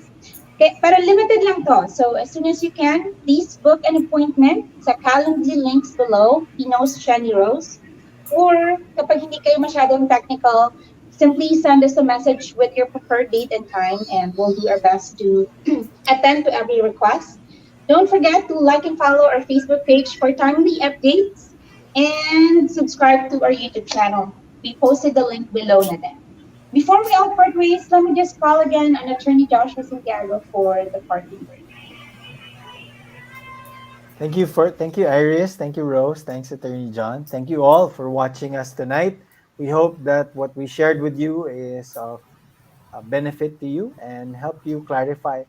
Okay, pero limited lang to. So as soon as you can, please book an appointment sa Calendly links below. Pinos siya ni Rose. Or kapag hindi kayo masyadong technical, simply send us a message with your preferred date and time, and we'll do our best to attend to every request. Don't forget to like and follow our Facebook page for timely updates, and subscribe to our YouTube channel. We posted the link below na din. Before we all part ways, let me just call again on Attorney Joshua Santiago for the parting word. Thank you, Iris. Thank you, Rose. Thanks, Attorney John. Thank you all for watching us tonight. We hope that what we shared with you is of benefit to you and help you clarify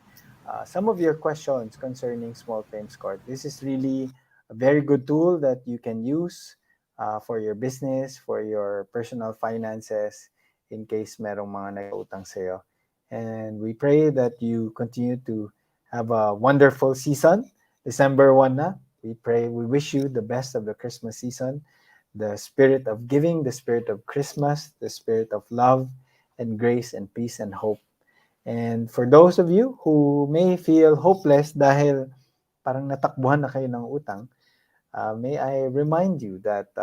some of your questions concerning small claims court. This is really a very good tool that you can use for your business, for your personal finances, in case merong mga nag-utang sa'yo. And we pray that you continue to have a wonderful season. December 1 na. We wish you the best of the Christmas season, the spirit of giving, the spirit of Christmas, the spirit of love and grace and peace and hope. And for those of you who may feel hopeless dahil parang natakbuhan na kayo ng utang, may I remind you that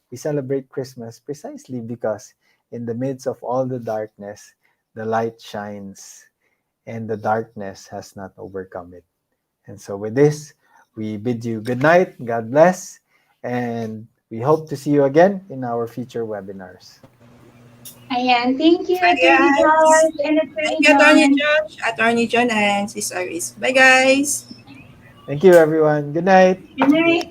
we celebrate Christmas precisely because in the midst of all the darkness, the light shines and the darkness has not overcome it. And so with this, we bid you good night, God bless, and we hope to see you again in our future webinars. Ayan, thank you, Attorney Josh and Attorney John. Attorney Josh, Attorney John, and Sis Iris. Bye, guys. Thank you, everyone. Good night. Good night.